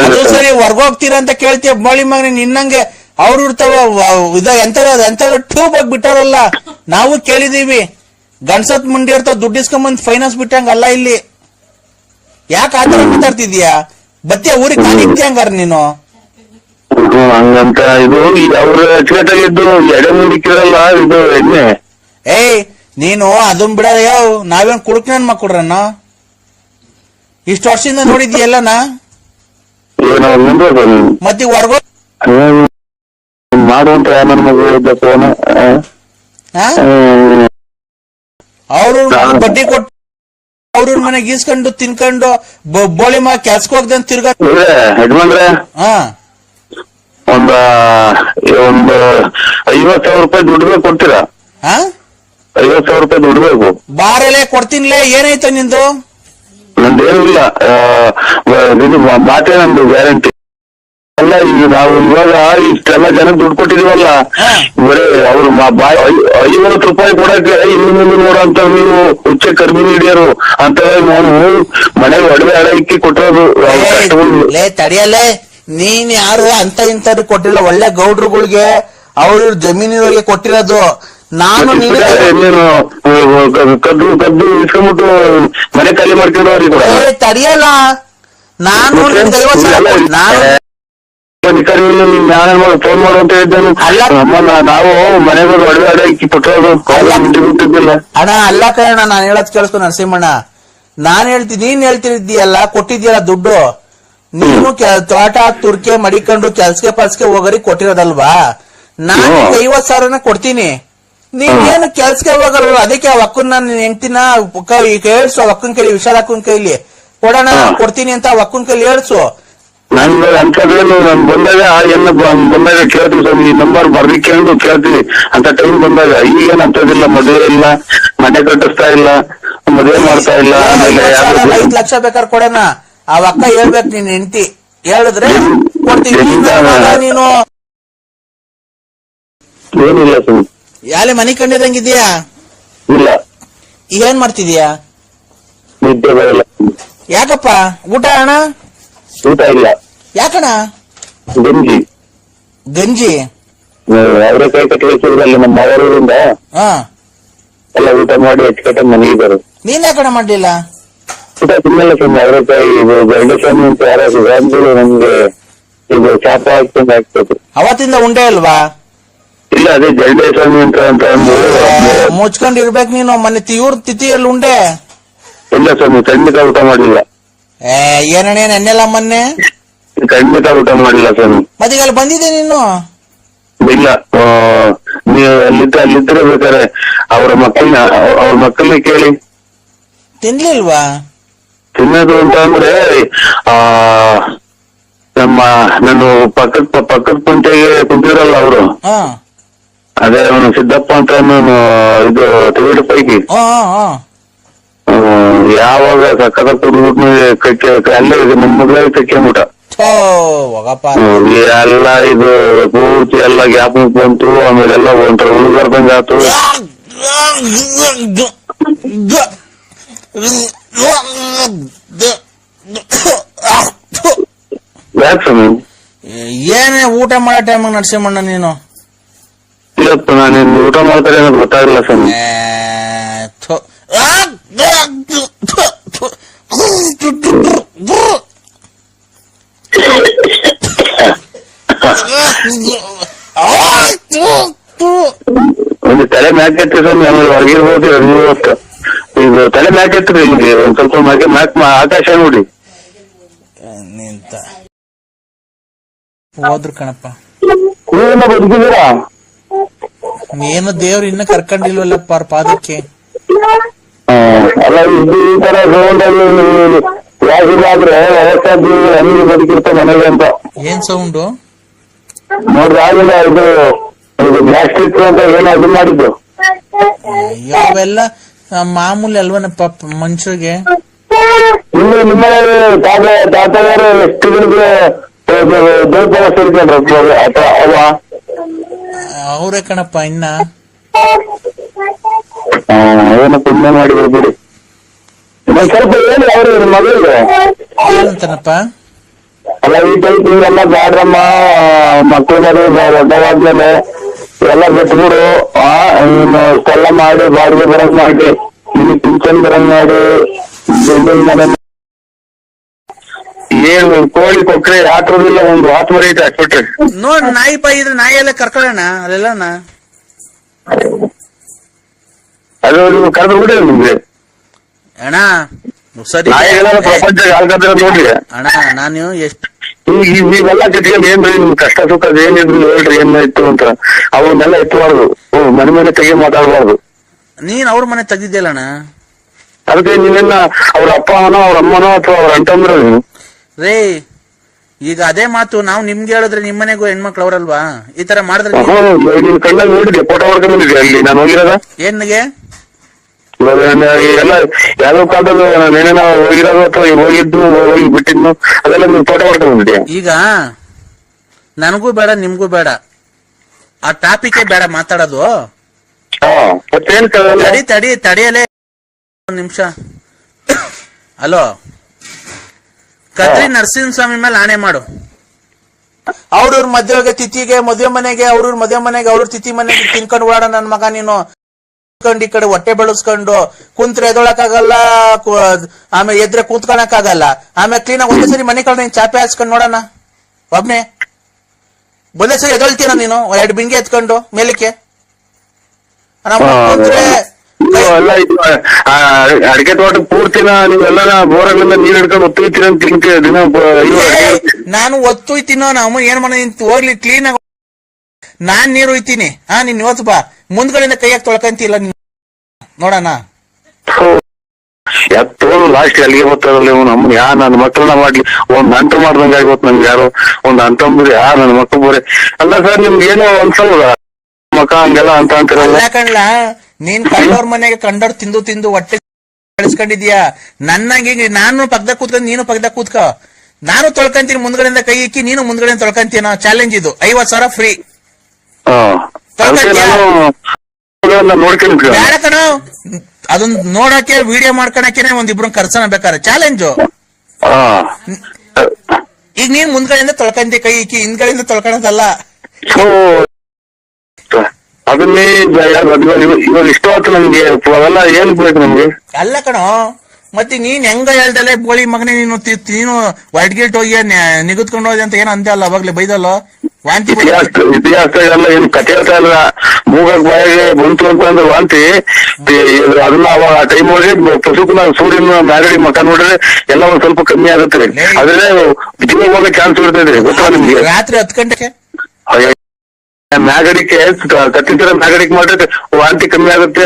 ಅದು ಸರಿ, ಹೊರ್ಗೋಗ್ತೀರ ಅಂತ ಕೇಳ್ತೀಯ ಬೋಳಿ ಮಗನೆ. ನಿನ್ನಂಗೆ ಅವ್ರು ಇರ್ತಾವ ಎಂತ ಟ್ಯೂಬ್ ಆಗಿ ಬಿಟ್ಟಾರಲ್ಲ, ನಾವು ಕೇಳಿದೀವಿ. ಗಂಡ್ಸತ್ ಮುಂಡಿ ಇರ್ತಾವ, ದುಡ್ಡು ಇಸ್ಕೊಂಬಂದ್ ಫೈನಾನ್ಸ್ ಬಿಟ್ಟಂಗಲ್ಲ ಇಲ್ಲಿ. ಯಾಕೆ ಆತರ ಮಾತಾಡ್ತಿದ್ಯಾ? ಬತ್ತಿಯ ಊರಿಗೆ ಕಾಣಿದ್ಯ ಹಂಗಾರ ನೀನು? ಹಂಗಂತ ಇದು ಅವ್ರ ಅಚ್ಚುಕಟ್ಟಾಗಿದ್ದು ಎಡೆ ಮುಂದಿಕ್ಕಿರಲ್ಲ ಇದು ಎಣ್ಣೆ. ಏಯ್ ನೀನು ಅದನ್ ಬಿಡ, ನಾವೇನ್ ಕುಡುಕ್ನನ್ ಮಕ್ಕಳ್ರನ್ನ ಇಷ್ಟು ವರ್ಷದಿಂದ ನೋಡಿದ್ಯಲ್ಲನಾ? ಮತ್ತೆ ಹೊರ್ಗೋ ಮಾಡುವಂತ ನನ್ನ ಮಗಳು ಫೋನ್ ಅವ್ರ ಬಡ್ಡಿ ಕೊಟ್ಟು ಅವ್ರ ಮನೆಗೆ ಗೀಸ್ಕೊಂಡು ತಿನ್ಕೊಂಡು ಬೋಳಿ ಮಾ ಕೆಲ್ಸಕ್ಕೆ ಹೋಗ್ದಂತ ತಿರ್ಗ ಯಜಮಾನ್ರೆ ಒಂದು 50,000 ರೂಪಾಯಿ ದುಡ್ಡು ಕೊಡ್ತೀರಾ? 50,000 ರೂಪಾಯಿ ದುಡ್ಡು ಬೇಕು. ಬಾರಲ್ಲೇ ಕೊಡ್ತೀನಿಲೇ. ಏನಾಯ್ತು ನಿಂದು? ನಂದೇನಿಲ್ಲ, ಇದು ಮಾತೇ ನಂದು ಗ್ಯಾರಂಟಿ. ಅಲ್ಲ ಈಗ ನಾವು ಇವಾಗ ಇಷ್ಟೆಲ್ಲ ಜನ ದುಡ್ಡು ಕೊಟ್ಟಿದೀವಲ್ಲ, ಬರೀ ಅವ್ರು 50 ರೂಪಾಯಿ ಕೊಡಕ್ಕೆ ಇನ್ನೂ ನೋಡಂತ ನೀವು ಹುಚ್ಚ ಕರ್ಮಿ ಹಿಡಿಯರು ಅಂತ ನಾನು ಮನೆಗೆ ಒಡವೆ ಹಣ ಇಕ್ಕಿ ಕೊಟ್ಟಿರೋದು ಲೇ ತಡಿಯಲ್ಲೇ, ನೀನ್ ಯಾರು ಅಂತ ಇಂಥವ್ರು ಕೊಟ್ಟಿಲ್ಲ, ಒಳ್ಳೆ ಗೌಡ್ರುಗಳಿಗೆ ಅವ್ರ ಜಮೀನಿನವರಿಗೆ ಕೊಟ್ಟಿರೋದು. ನಾನು ನೀನು ಕದ್ದು ಇಸ್ಕೊಂಡ್ಬಿಟ್ಟು ಮನೆ ಖಾಲಿ ಮಾಡ್ಕೊಂಡವ್ರಿಗೆ ಕೂಡ ತಡಿಯಲ್ಲ, ನಾನು ಫೋನ್ ಮಾಡು ಅಂತ ಹೇಳಿದ್ದೇನೆ. ನಾವು ಮನೆಗೆ ಒಡವೆ ಹಣ ಇಕ್ಕಿ ಕೊಟ್ಟಿರೋದು ಬಿಟ್ಟಿದ್ದಿಲ್ಲ. ಅಣ್ಣ ಅಲ್ಲ ಕಣ, ನಾನು ಹೇಳದ್ ಕೇಳಿಸ್ಕೊ ನರಸಿಂಹಣ್ಣ, ನಾನ್ ಹೇಳ್ತೀನಿ, ನೀನ್ ಹೇಳ್ತಿದ್ದೀಯಲ್ಲ ಕೊಟ್ಟಿದ್ಯಲ್ಲ ದುಡ್ಡು, ನೀನು ತೋಟ ತುರ್ಕೆ ಮಡಿಕೊಂಡು ಕೆಲ್ಸಕ್ಕೆ ಪಲ್ಸ್ಕೆ ಹೋಗರಿ ಕೊಟ್ಟಿರೋದಲ್ವಾ. ನಾನು 50,000 ಕೊಡ್ತೀನಿ, ನೀನ್ ಏನು ಕೆಲ್ಸಕ್ಕೆ ಹೋಗಲ್ಲ. ಅದಕ್ಕೆ ಆ ಅಕ್ಕನ್ ನಾನು ಹೆಂಡ್ತಿನ ಹೇಳ್ಸು, ಅಕ್ಕನ್ ಕೈಲಿ, ವಿಶಾಲ ಅಕ್ಕನ್ ಕೈಲಿ ಕೊಡೋಣ ಕೊಡ್ತೀನಿ ಅಂತ ಅಕ್ಕನ್ ಕೈಲಿ ಹೇಳ್ಸು. ನನ್ ಅಂತದೇನು ನನ್ ಬಂದಾಗ ಬಂದಾಗ ಕೇಳ್ತೀವಿ ಸ್ವಾಮಿ, ಈ ನಂಬರ್ ಬರ್ಲಿಕ್ಕೆ ಕೇಳ್ತೀವಿ ಅಂತ ಟೈಮ್ ಬಂದಾಗ. ಈಗೇನ್ ಅಂತದಿಲ್ಲ, ಮದುವೆ ಇಲ್ಲ, ಮನೆ ಕಟ್ಟಿಸ್ತಾ ಇಲ್ಲ, ಮದುವೆ ಮಾಡ್ತಾ ಇಲ್ಲ. 5 ಲಕ್ಷ ಬೇಕಾದ್ರೆ ಕೊಡೋಣ, ಆ ಅಕ್ಕ ಹೇಳ್ಬೇಕು ನೀನ್ ಹೆಂಡ್ತಿ ಹೇಳಿದ್ರೆ ಕೊಡ್ತೀನಿ. ನೀನು ಏನಿಲ್ಲ ಸ್ವಾಮಿ, ಯಾಲೆ ಮನೆ ಕಂಡಿರಂಗಿದ್ಯಾ? ಇಲ್ಲ. ಏನ್ ಮಾಡ್ತಿದ್ಯಾ? ನಿದ್ದೆ ಬರಲ್ಲ. ಯಾಕಪ್ಪ? ಊಟ ಅಣ್ಣ? ಊಟ ಇಲ್ಲ. ಯಾಕಣ್ಣ? ಗಂಜಿ ಅವರೇ ಕೈ ಕಟ್ಟಿಸಿದ್ರಲ್ಲ ನಮ್ಮ ಅವರಿಂದ ಎಲ್ಲ ಊಟ ಮಾಡಿ ಹೆಚ್ಚು ಮನೆಗಿದ್ದಾರೆ. ನೀನ್ ಯಾಕಣ್ಣ ಮಾಡ್ಲಿಲ್ಲ? ಊಟ ತಿನ್ನಲ್ಲ ಸ್ವಾಮಿ, ಅವರೇ ಕೈ ಗಂಡಸ್ವಾಮಿ ಅಂತ ಯಾರು ನಮ್ಗೆ ಇದು ಚಾಪ ಹಾಕ್ಕೊಂಡು ಹಾಕ್ಬೇಕು. ಅವತ್ತಿಂದ ಉಂಡೆ ಅಲ್ವಾ? ಇಲ್ಲ, ಅದೇ ಜಲ್ಡೆ ಸ್ವಾಮಿ ಅಂತ ಅಂದು ಮುಚ್ಕೊಂಡಿರ್ಬೇಕು ನೀನು. ಮೊನ್ನೆ ಇವ್ರ ತಿಥಿಯಲ್ಲಿ ಉಂಡೆ ಇಲ್ಲ ಸ್ವಾಮಿ, ಖಂಡಿತ ಊಟ ಮಾಡಿಲ್ಲ. ಏನಣ್ಣ ನೆನ್ನೆಲ್ಲ ಮೊನ್ನೆ ಖಂಡಿತ ಊಟ ಮಾಡಿಲ್ಲ ಸ್ವಾಮಿ. ಮತ್ತೆ ಅಲ್ಲಿ ಬಂದಿದೆ ನೀನು? ಇಲ್ಲ, ನೀವು ಅಲ್ಲಿದ್ರೆ ಬೇಕಾರೆ ಅವ್ರ ಮಕ್ಕಳನ್ನ ಕೇಳಿ. ತಿನ್ಲಿಲ್ವಾ? ತಿನ್ನೋದು ಅಂತ ಅಂದ್ರೆ ನಾನು ಪಕ್ಕದ ಪಂಚೆಗೆ ಕುಂತಿರಲ್ಲ ಅವರು, ಅದೇ ಅವನು ಸಿದ್ದಪ್ಪ ಅಂತ ಇದು ತಿರುಗಡೆ ಪೈಕಿ ಯಾವಾಗ ಸಕ್ಕದ ಕುಡಿದ್ಬಿಟ್ಟು ಅಲ್ಲೇ ಇದೆ ನಮ್ಮ ಮಗಳ ಕಕ್ಕೆಂಬಿಟ ಎಲ್ಲ ಇದು ಪೂರ್ತಿ ಎಲ್ಲ ಗ್ಯಾಪ್ ಬಂತು. ಆಮೇಲೆ ಎಲ್ಲ ಒಂಥರ ಹುಡುಗರ್ದಂಗ ಆತು. ಯಾಕೆ ಸ್ವಾಮಿ? ಏನೇ ಊಟ ಮಾಡೋ ಟೈಮಾಗ ನರಸಿಂಹಣ್ಣ ನೀನು? ಇಲ್ಲಪ್ಪ, ನಾನೇನು ಊಟ ಮಾಡ್ತಾರೆ ಅನ್ನೋದು ಗೊತ್ತಾಗಲ್ಲ ಸ್ವಾಮಿ. ಒಂದು ತಲೆ ಮ್ಯಾಕ್ ಎತ್ತಿ ಸ್ವಾಮಿ, ಆಮೇಲೆ ಹೊರಗಿರ್ಬೋದು. ಇದು ತಲೆ ಮ್ಯಾಕ್ ಎತ್ತಿರಿ, ನಿಮ್ಗೆ ಒಂದ್ ಸ್ವಲ್ಪ ಮ್ಯಾಕ್ ಆಕಾಶ ನೋಡಿ. ನಿಂತ ಹೋದ್ರು ಕಣಪ್ಪ. ನೀವೇನ ಬದುಕಿದ್ದೀರಾ? ಏನು ದೇವ್ರು ಇನ್ನ ಕರ್ಕೊಂಡಿಲ್ವಲ್ಲಪ್ಪ ಅವ್ರ ಪಾದಕ್ಕೆ. ಅಲ್ಲ, ಈ ತರ ಯಾವ್ದಾದ್ರೆ ವ್ಯವಸ್ಥೆ ಹೆಂಗೆ ಬದುಕಿರ್ತ ಮನೆಗೆ ಅಂತ. ಏನ್ ಸೌಂಡು ನೋಡ್ರಿ, ಆಗಿಲ್ಲ ಇದು ಗ್ಯಾಸ್ಟ್ರಿಕ್ ಅಂತ ಏನೋ ಇದು ಮಾಡಿದ್ದು. ಅವೆಲ್ಲ ಮಾಮೂಲಿ ಅಲ್ವನಪ್ಪ ಮನುಷ್ಯರಿಗೆ. ನಿಮ್ಮ ತಾತಗಾರು ಎಷ್ಟು ದಿನಕ್ಕೆ ದೇವಸ್ಥಾನ ಸೇರ್ಕೊಂಡ್ರ ಅಥವಾ ಅವ್ರೇ ಕಣಪ್ಪ ಇನ್ನ ಏನೋ ಪುಣ್ಯ ಮಾಡಿದ್ರು ಬಿಡಿ. ಇನ್ನೊಂದ್ ಸ್ವಲ್ಪ ಹೇಳಿ ಅವ್ರ ಮಗಳಿಗೆ ಏನಂತಾನಪ್ಪ. ಅಲ್ಲ, ಈ ಟೈಪ್ ನೀವೆಲ್ಲ ಬ್ಯಾಡ್ರಮ್ಮ, ಮಕ್ಕಳು ದೊಡ್ಡವಾದ್ಮೇಲೆ ಎಲ್ಲ ಬಿಟ್ಬಿಡು. ನೀನು ಇಷ್ಟೆಲ್ಲ ಮಾಡಿ ಬಾಡಿಗೆ ಬರಂಗ್ ಮಾಡಿ, ಇಲ್ಲಿ ಪಿಂಚನ್ ಬರಂಗ್ ಮಾಡಿ, ಬಿಲ್ಡಿಂಗ್ ಮನೆ ಏನು ಕೋಳಿ ಕೊಟ್ರೆ ಹಾಕೋದಿಲ್ಲ, ಒಂದು ಹಾತ್ ಮರಿ ಐತೆ ಹಾಕ್ಬಿಟ್ರೆ. ನೋಡ್ ನಾಯಿ ಪಾಯಿ ಇದ್ರೆ ನಾಯಿ ಎಲ್ಲ ಕರ್ಕೊಳ್ಳೋಣ ಅಲ್ಲೆಲ್ಲನ. ಅದು ಕರೆದು ಬಿಡಿ ನಿಮ್ಗೆ ಅಣ್ಣ ಸರಿ ಪ್ರಪಂಚ ಆಲ್ಕತ್ರ ನೋಡ್ರಿ ಅಣ್ಣ. ನಾನು ಎಷ್ಟು ನೀವೆಲ್ಲ ಜೊತೆಗೆ ಏನ್ರಿ ನಿಮ್ ಕಷ್ಟ ಸುಖ ಏನಿದ್ರು ಹೇಳ್ರಿ, ಏನಾಯ್ತು ಅಂತ. ಅವನ್ನೆಲ್ಲ ಎತ್ತಬಾರ್ದು, ಮನೆ ಮೇಲೆ ತೆಗೆ ಮಾತಾಡಬಾರ್ದು. ನೀನ್ ಅವ್ರ ಮನೆ ತೆಗ್ದಿದ್ಯಲ್ಲಣ್ಣ, ಅದಕ್ಕೆ ನೀವೆಲ್ಲ ಅವ್ರ ಅಪ್ಪನೋ ಅವ್ರ ಅಮ್ಮನೋ ಅಥವಾ ಅವ್ರ ಅಂಟಂದ್ರ ರೇ. ಈಗ ಅದೇ ಮಾತು ನಾವು ನಿಮ್ಗೆ ಹೇಳಿದ್ರೆ ನಿಮ್ಮನೆಗೂ ಹೆಣ್ಮಕ್ಳು ಅವ್ರಲ್ವಾ ಈ ತರ ಮಾಡಿದ್ರೆ. ನಿನ್ ಕಣ್ಣಲ್ಲಿ ನೋಡಿದ್ದೆ, ಫೋಟೋ ಹೊಡ್ಕೊಂಡ್ ಬಂದಿದ್ದೆ ಅಲ್ಲಿ ನಾನು ಹೋಗಿರೋದ. ಏನ್ಗೆ ಎಲ್ಲ ಯಾವ್ದೋ ಕಾಲದಲ್ಲಿ నేనేನೋ ಹೋಗಿರೋದು ಅಥವಾ ಹೋಗಿದ್ದು ಹೋಗಿ ಬಿಟ್ಟಿದ್ನು, ಅದೆಲ್ಲ ನೀವು ಫೋಟೋ ಹೊಡ್ಕೊಂಡ್ ಬಂದಿದ್ದೆ. ಈಗ ನನಗೂ ಬೇಡ ನಿಮ್ಗೂ ಬೇಡ, ಆ ಟಾಪಿಕೇ ಬೇಡ ಮಾತಾಡೋದು. ಮತ್ತೇನ್ ತಡಿಯಲೇ ಒಂದ್ ನಿಮಿಷ. ಹಲೋ, ಕದ್ರಿ ನರಸಿಂಹಸ್ವಾಮಿ ಮೇಲೆ ಆಣೆ ಮಾಡು. ಅವ್ರವ್ರ ಮದುವೆಗೆ ತಿಥಿಗೆ ಮದುವೆ ಮನೆಗೆ ಅವ್ರವ್ರ ಮದುವೆ ಮನೆಗೆ ಅವ್ರ ತಿಥಿ ಮನೆಗೆ ತಿನ್ಕೊಂಡು ಓಡಾಡ ನನ್ ಮಗ ನೀನು. ಈ ಕಡೆ ಹೊಟ್ಟೆ ಬೆಳೆಸ್ಕೊಂಡು ಕುಂತ್ರೆ ಎದೊಳಕಾಗಲ್ಲ, ಆಮೇಲೆ ಎದ್ರೆ ಕೂತ್ಕೊಳಕ್ ಆಗಲ್ಲ. ಆಮೇಲೆ ಕ್ಲೀನಾಗಿ ಒಂದೇ ಸರಿ ಮನೆ ಕಡೆ ಚಾಪೆ ಹಾಸ್ಕೊಂಡ್ ನೋಡೋಣ ಒಬ್ನೇ. ಒಂದೇ ಸರಿ ಎದೊಳ್ತೀನ ನೀನು 2 ಬಿಂಗೆ ಎತ್ಕೊಂಡು ಮೇಲಕ್ಕೆ. ಕುಂತ್ರೆ ಅಡಿಕೆ ತೋಟ ಪೂರ್ತಿನ ನೀವೆಲ್ಲ ಬೋರಗಳಿಂದ ನೀರ್ ಹಿಡ್ಕೊಂಡು ಒತ್ತುತ್ತೀರ ಅಂತ ದಿನ. ನಾನು ಒತ್ತುಯ್ತೀನೋ ನಾವು ಏನ್ ಮಾಡ ಹೋಗ್ಲಿ ಕ್ಲೀನ್ ಆಗಿ ನಾನ್ ನೀರು ಒಯ್ತೀನಿ. ನೀನ್ ಇವತ್ತು ಬಾ, ಮುಂದ್ಗಡೆಯಿಂದ ಕೈಯಾಗ ತೊಳ್ಕಂತಿಲ್ಲ ನೀನು ನೋಡೋಣ. ಎತ್ತೋದು ಲಾಸ್ಟ್ ಅಲ್ಲಿಗೆ ಬರ್ತಾರಲ್ಲ ಇವ್ ನಮ್ಮ ಯಾ ನನ್ನ ಮಕ್ಕಳನ್ನ ಮಾಡ್ಲಿ ಒಂದ್ ಅಂಟ ಮಾಡ್ದಂಗ ಆಗೋತ್ ನನ್ಗೆ. ಯಾರು ಒಂದ್ ಅಂತಂಬ್ರಿ ನನ್ನ ಮಕ್ಕಳು ಬೋರೆ ಅಲ್ಲ ಸರ್. ನಿಮ್ಗೆ ಏನೋ ಒಂದ್ಸಲ ಮಕ್ಕ ಹಂಗೆಲ್ಲ ಅಂತ ಅಂತಿರಲ್ಲ. ಕಣ್ಲ ನೀನ್ ಕಂಡೋರ್ ಮನೆಗೆ ಕಂಡೋರ್ ತಿಂದು ಹೊಟ್ಟೆ ಬೆಳೆಸ್ಕೊಂಡಿದ್ಯಾ. ನನ್ನಾಗಿ ನಾನು ಪಕ್ಕದಾಗ ಕೂತ್ಕೊಂಡು ನೀನು ಪಕ್ಕದಾಗ ಕೂತ್ಕೋ. ನಾನು ತೊಳ್ಕಂತೀನಿ ಮುಂದ್ಗಡೆಯಿಂದ ಕೈ ಇಕ್ಕಿ, ನೀನು ಮುಂದ್ಗಡೆಯಿಂದ ತೊಳ್ಕಂತೀನ. ಚಾಲೆಂಜ್ ಇದು. 50,000 ಫ್ರೀ. ನೋಡ್ಕೊಂಡು ಬೇಡ ಕಣೋ, ಅದನ್ನ ನೋಡಕ್ಕೆ ವಿಡಿಯೋ ಮಾಡ್ಕೊಳಕೇನೆ ಒಂದಿಬ್ರು ಕರ್ಸನ ಬೇಕಾರೆ ಚಾಲೆಂಜು. ಈಗ ನೀನ್ ಮುಂದ್ಗಡೆಯಿಂದ ತೊಳ್ಕಂತಿ ಕೈ ಇಕ್ಕಿ, ಹಿಂದ್ಗಡೆಯಿಂದ ತೊಳ್ಕೊಳದಲ್ಲ. ಅದನ್ನೇ ಇವಾಗ ಇಷ್ಟ ಆಯ್ತು ನಮ್ಗೆ. ಅವೆಲ್ಲ ಏನ್ ಬೇಕು ನಮ್ಗೆ? ಅಲ್ಲ ಕಣೋ, ಮತ್ತೆ ನೀನ್ ಹೆಂಗ ಹೇಳ್ದಲ್ಲ ಬೋಳಿ ಮಗನೇ ನೀನು ವೈಟ್ಗೇಟ್ ಹೋಗಿ ನಿಗದ್ಕೊಂಡು ಹೋದೆ ಅಂತ ಏನ್ ಅಂತೆ ಅಲ್ಲ ಅವಾಗ್ಲೇ ಬೈದಲ್ಲೋ. ವಾಂತಿ ಇತಿಹಾಸ ಎಲ್ಲ ಏನ್ ಕಥೆ ಹೇಳ್ತಾ ಇಲ್ಲ. ಮೂಗಾಗ ಬಾಯಿಗೆ ಬಂತು ಅಂತಂದ್ರೆ ವಾಂತಿ. ಅದನ್ನ ಅವಾಗ ಆ ಟೈಮ್ ಒಳಗೆ ಪಶುಕನ ಸೂರ್ಯನ ಮ್ಯಾಗಡಿ ಮಕ್ಕ ನೋಡಿದ್ರೆ ಎಲ್ಲ ಒಂದ್ ಸ್ವಲ್ಪ ಕಮ್ಮಿ ಆಗುತ್ತೆ. ಆದ್ರೆ ಜೀವ ಹೋಗೋ ಚಾನ್ಸ್ ಇರ್ತದೆ. ಗೊತ್ತಾ ನಿಮ್ಗೆ? ರಾತ್ರಿ 10 ಗಂಟೆಗೆ ಮ್ಯಾಗಡಿಕೆ ಕತ್ತಿನ ಮ್ಯಾಗಡಿಕೆ ಮಾಡಿದ್ರೆ ವಾಂತಿ ಕಮ್ಮಿ ಆಗುತ್ತೆ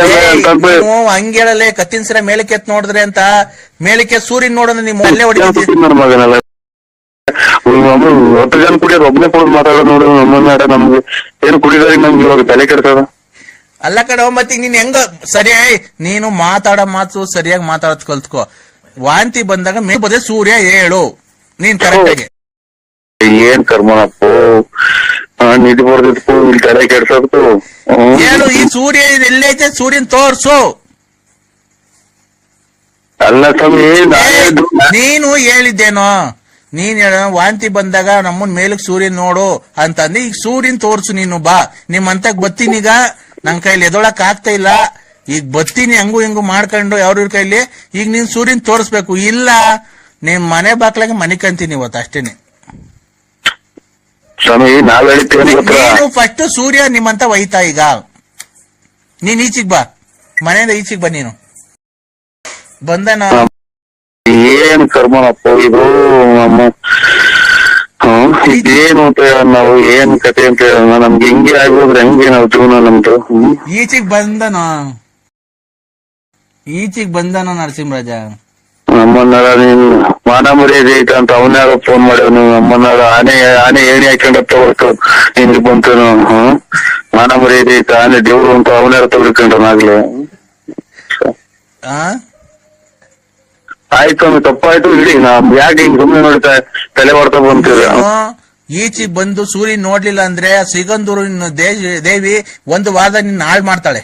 ಹಂಗೇಳಲ್ಲೇ. ಕತ್ತಿನ ಸರ ಮೇಲಕ್ಕೆ ಎತ್ ನೋಡಿದ್ರೆ ಅಂತ ಮೇಲಕ್ಕೆ ಸೂರ್ಯನ್ ನೋಡೋಣ ನೀವು ಅಲ್ಲೇ ಹೊಡಿತೀವಿ. ನನ್ನ ಮಗನಲ್ಲ 10 ಜನ ಕುಡಿಯೋದು ಒಬ್ಬನೇ ಕೂಡ ಮಾತಾಡೋದು ನೋಡಿ. ನಮ್ಮನ್ನ ನಮ್ಗೆ ಏನು ಕುಡಿಯೋದ್ರಿಗೆ ನಮ್ಗೆ ಇವಾಗ ತಲೆ ಕೆಡ್ತದ. ಅಲ್ಲ ಕಣೋ, ಮತ್ತೆ ನೀನ್ ಹೆಂಗ ಸರಿಯಾಗಿ ನೀನು ಮಾತಾಡೋ ಮಾತು ಸರಿಯಾಗಿ ಮಾತಾಡೋದ್ ಕಲ್ತ್ಕೋ. ವಾಂತಿ ಬಂದಾಗ ಬದೇ ಸೂರ್ಯ ಹೇಳು ನೀನ್ ಕರೆಕ್ಟ್ ಆಗಿ. ಏನ್ ಕರ್ಮನಪ್ಪು, ನಿಧಿ ಬರ್ದಿತ್ತು ಇಲ್ಲಿ ತಲೆ ಕೆಡ್ಸೋದು ಹೇಳು. ಈ ಸೂರ್ಯ ಎಲ್ಲೈತೆ ಸೂರ್ಯನ್ ತೋರ್ಸು. ಅಲ್ಲ ಸ್ವಾಮಿ, ನೀನು ಹೇಳಿದ್ದೇನೋ, ನೀನ್ ಹೇಳ ವಾಂತಿ ಬಂದಾಗ ನಮ್ಮನ್ ಮೇಲಕ್ ಸೂರ್ಯನ್ ನೋಡು ಅಂತಂದ್ರೆ ಈಗ ಸೂರ್ಯನ್ ತೋರ್ಸು ನೀನು. ಬಾ ನಿಮ್ಮಂತ ಬತ್ತೀನಿ. ಈಗ ನನ್ ಕೈಲಿ ಎದೊಳಕ್ ಆಗ್ತಾ ಇಲ್ಲ. ಈಗ ಬತ್ತೀನಿ ಹಂಗು ಹಿಂಗು ಮಾಡ್ಕೊಂಡು ಅವ್ರ ಕೈಲಿ. ಈಗ ನೀನ್ ಸೂರ್ಯನ್ ತೋರ್ಸ್ಬೇಕು. ಇಲ್ಲ ನಿಮ್ ಮನೆ ಬಾಕ್ಲಾಗ ಮನೆ ಕಂತೀನಿ ಇವತ್ತು ಅಷ್ಟೇನೆ. ಸ್ವಾಮಿ ನಾವ್ ಹೇಳ್ತೀವಿ ನೀನು ಫಸ್ಟ್ ಸೂರ್ಯ ನಿಮ್ಮಂತ ಒಯ್ತಾ. ಈಗ ನೀನ್ ಈಚಿಗ್ ಬಾ, ಮನೆಯಿಂದ ಈಚಿಗ್ ಬಾ. ನೀನು ಬಂದನ ಏನ್ ಕರ್ಮನಪ್ಪ ಇದು. ಇದೇನು ಅಂತ ನಾವು ಏನ್ ಕತೆ ಅಂತ ಹೇಳೋಣ. ನಮ್ಗೆ ಹಿಂಗೆ ಆಗೋದ್ರೆ ಹೆಂಗೆ ನಾವು ಜೀವನ ನಮ್ದು. ಈಚಿಗ್ ಬಂದನ ನರಸಿಂಹರಾಜ. ನಮ್ಮನ್ನಾರ ನೀನ್ ಮಾನ ಮರ್ಯಾದೆ ಐತ ಅಂತ ಅವನ್ಯಾರ ಫೋನ್ ಮಾಡ್ಯವನು. ನಮ್ಮನ್ನಾರ ಆನೆ ಏಣಿ ಹಾಕೊಂಡಪ್ಪ ಹೊರತು ನಿನ್ಗೆ ಬಂತನು. ಮಾನ ಮರ್ಯಾದೆ ಐತ ಆನೆ ದೇವ್ರು ಅಂತ ಅವನ್ಯಾರ ತಗೊಳ್ಕೊಂಡ್ರನಾಗ್ಲಿ. ಆಯ್ತು ತಪ್ಪಾಯ್ತು ಇಡಿ. ಯಾಕೆ ಹಿಂಗ್ ಸುಮ್ಮನೆ ನೋಡ್ತಾ ತಲೆ ಹೊಡ್ತಾ ಬಂತೀರ. ಈಚಿಗ್ ಬಂದು ಸೂರ್ಯ ನೋಡ್ಲಿಲ್ಲ ಅಂದ್ರೆ ಸಿಗಂದೂರು ದೇವಿ 1 ವಾರದ ನಿನ್ನ ಹಾಳು ಮಾಡ್ತಾಳೆ.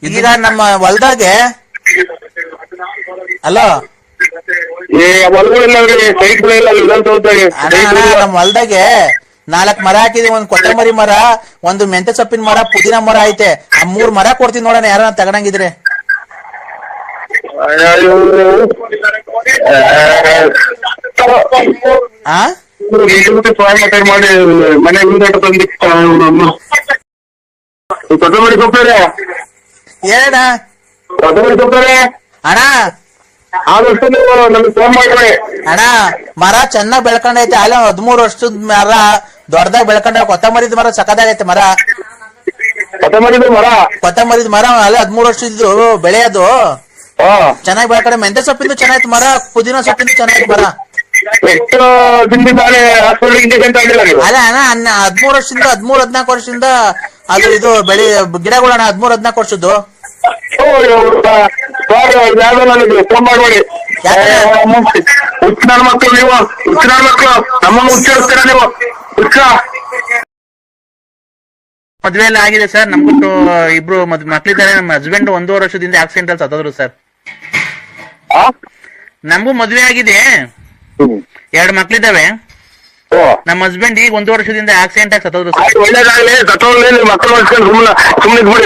ಈಗ ನಮ್ಮ ಹೊಲ್ದಾಗೆ ಅಲೋ ನಮ್ಮ ಹೊಲ್ದಾಗೆ 4 ಮರ ಹಾಕಿದೀವಿ. 1 ಕೊತ್ತಂಬರಿ ಮರ, 1 ಮೆಂತೆ ಸೊಪ್ಪಿನ ಮರ, ಪುದೀನ ಮರ ಐತೆ. ಆ 3 ಮರ ಕೊಡ್ತೀನಿ ನೋಡೋಣ, ಯಾರ ತಗೊಂಡಂಗಿದ್ರೆ. ಮಾಡಿ ಮನೆ ಕೊತ್ತಂಬರಿ ಸೊಪ್ಪರೆ ಏನ ಕೊತ್ತಂಬರಿ ಸೊಪ್ಪರೆ ಅಣ್ಣ. ಆದಷ್ಟು ನೀವು ನಮ್ಗೆ ಫೋನ್ ಮಾಡ್ರಿ ಅಣ್ಣ. ಮರ ಚೆನ್ನಾಗ್ ಬೆಳ್ಕೊಂಡೈತೆ. ಅಲ್ಲ 13 ವರ್ಷದ ಮರ ದೊಡ್ಡದಾಗಿ ಬೆಳ್ಕೊಂಡ. ಕೊತ್ತಂಬರಿದ ಮರ ಸಕ್ಕದಾಗೈತೆ ಮರ. ಕೊತ್ತಂಬರಿದ ಮರ ಅಲ್ಲ 13 ವರ್ಷದ್ದು ಬೆಳೆಯೋದು ಚೆನ್ನಾಗಿ ಬೆಳ್ಕೊಂಡ. ಮೆಂತೆ ಸೊಪ್ಪಿಂದು ಚೆನ್ನಾಯ್ತು ಮರ, ಪುದೀನ ಸೊಪ್ಪಿಂದು ಚೆನ್ನಾಯ್ತು ಮರ. ಅಲ್ಲ ಅಣ್ಣ 13 ವರ್ಷದಿಂದ 13-14 ವರ್ಷದಿಂದ ಅದು ಇದು ಬೆಳೆ ಗಿಡಗಳಣ್ಣ. 13-14 ವರ್ಷದ್ದು. ಫೋನ್ ಮಾಡ್ಬೇಡಿ. ಹುಚ್ಚ ನನ್ನ ಮಕ್ಕಳು ನೀವು ಹುಚ್ಚ ನನ್ನ ಮಕ್ಕಳು ನಮ್ಮನ್ನು ಹುಚ್ಚಿಡ್ತೀರಾ ನೀವು ಹುಚ್ಚ. ಮದ್ವೆ ಎಲ್ಲ ಆಗಿದೆ ಸರ್, ನಮ್ಗೂ ಇಬ್ರು ಮಕ್ಳಿದ್ದಾರೆ. ನಮ್ಮ ಹಸ್ಬೆಂಡ್ 1.5 ವರ್ಷದಿಂದ ಆಕ್ಸಿಡೆಂಟ್ ಅಲ್ಲಿ ಸತ್ತೋದ್ರು ಸರ್. ನಮಗೂ ಮದ್ವೆ ಆಗಿದೆ, 2 ಮಕ್ಳಿದಾವೆ. ನಮ್ಮ ಹಸ್ಬೆಂಡ್ ಈಗ 1 ವರ್ಷದಿಂದ ಆಕ್ಸಿಡೆಂಟ್ ಆಗಿ ಸತ್ತೋದ್ರು ಸರ್. ಒಳ್ಳೇದಾಗ್ಲಿ, ಸತ್ತೋಗ್ಲಿ, ಮಕ್ಕಳು ಸುಮ್ಮನೆ ಇದ್ಬಿಡಿ.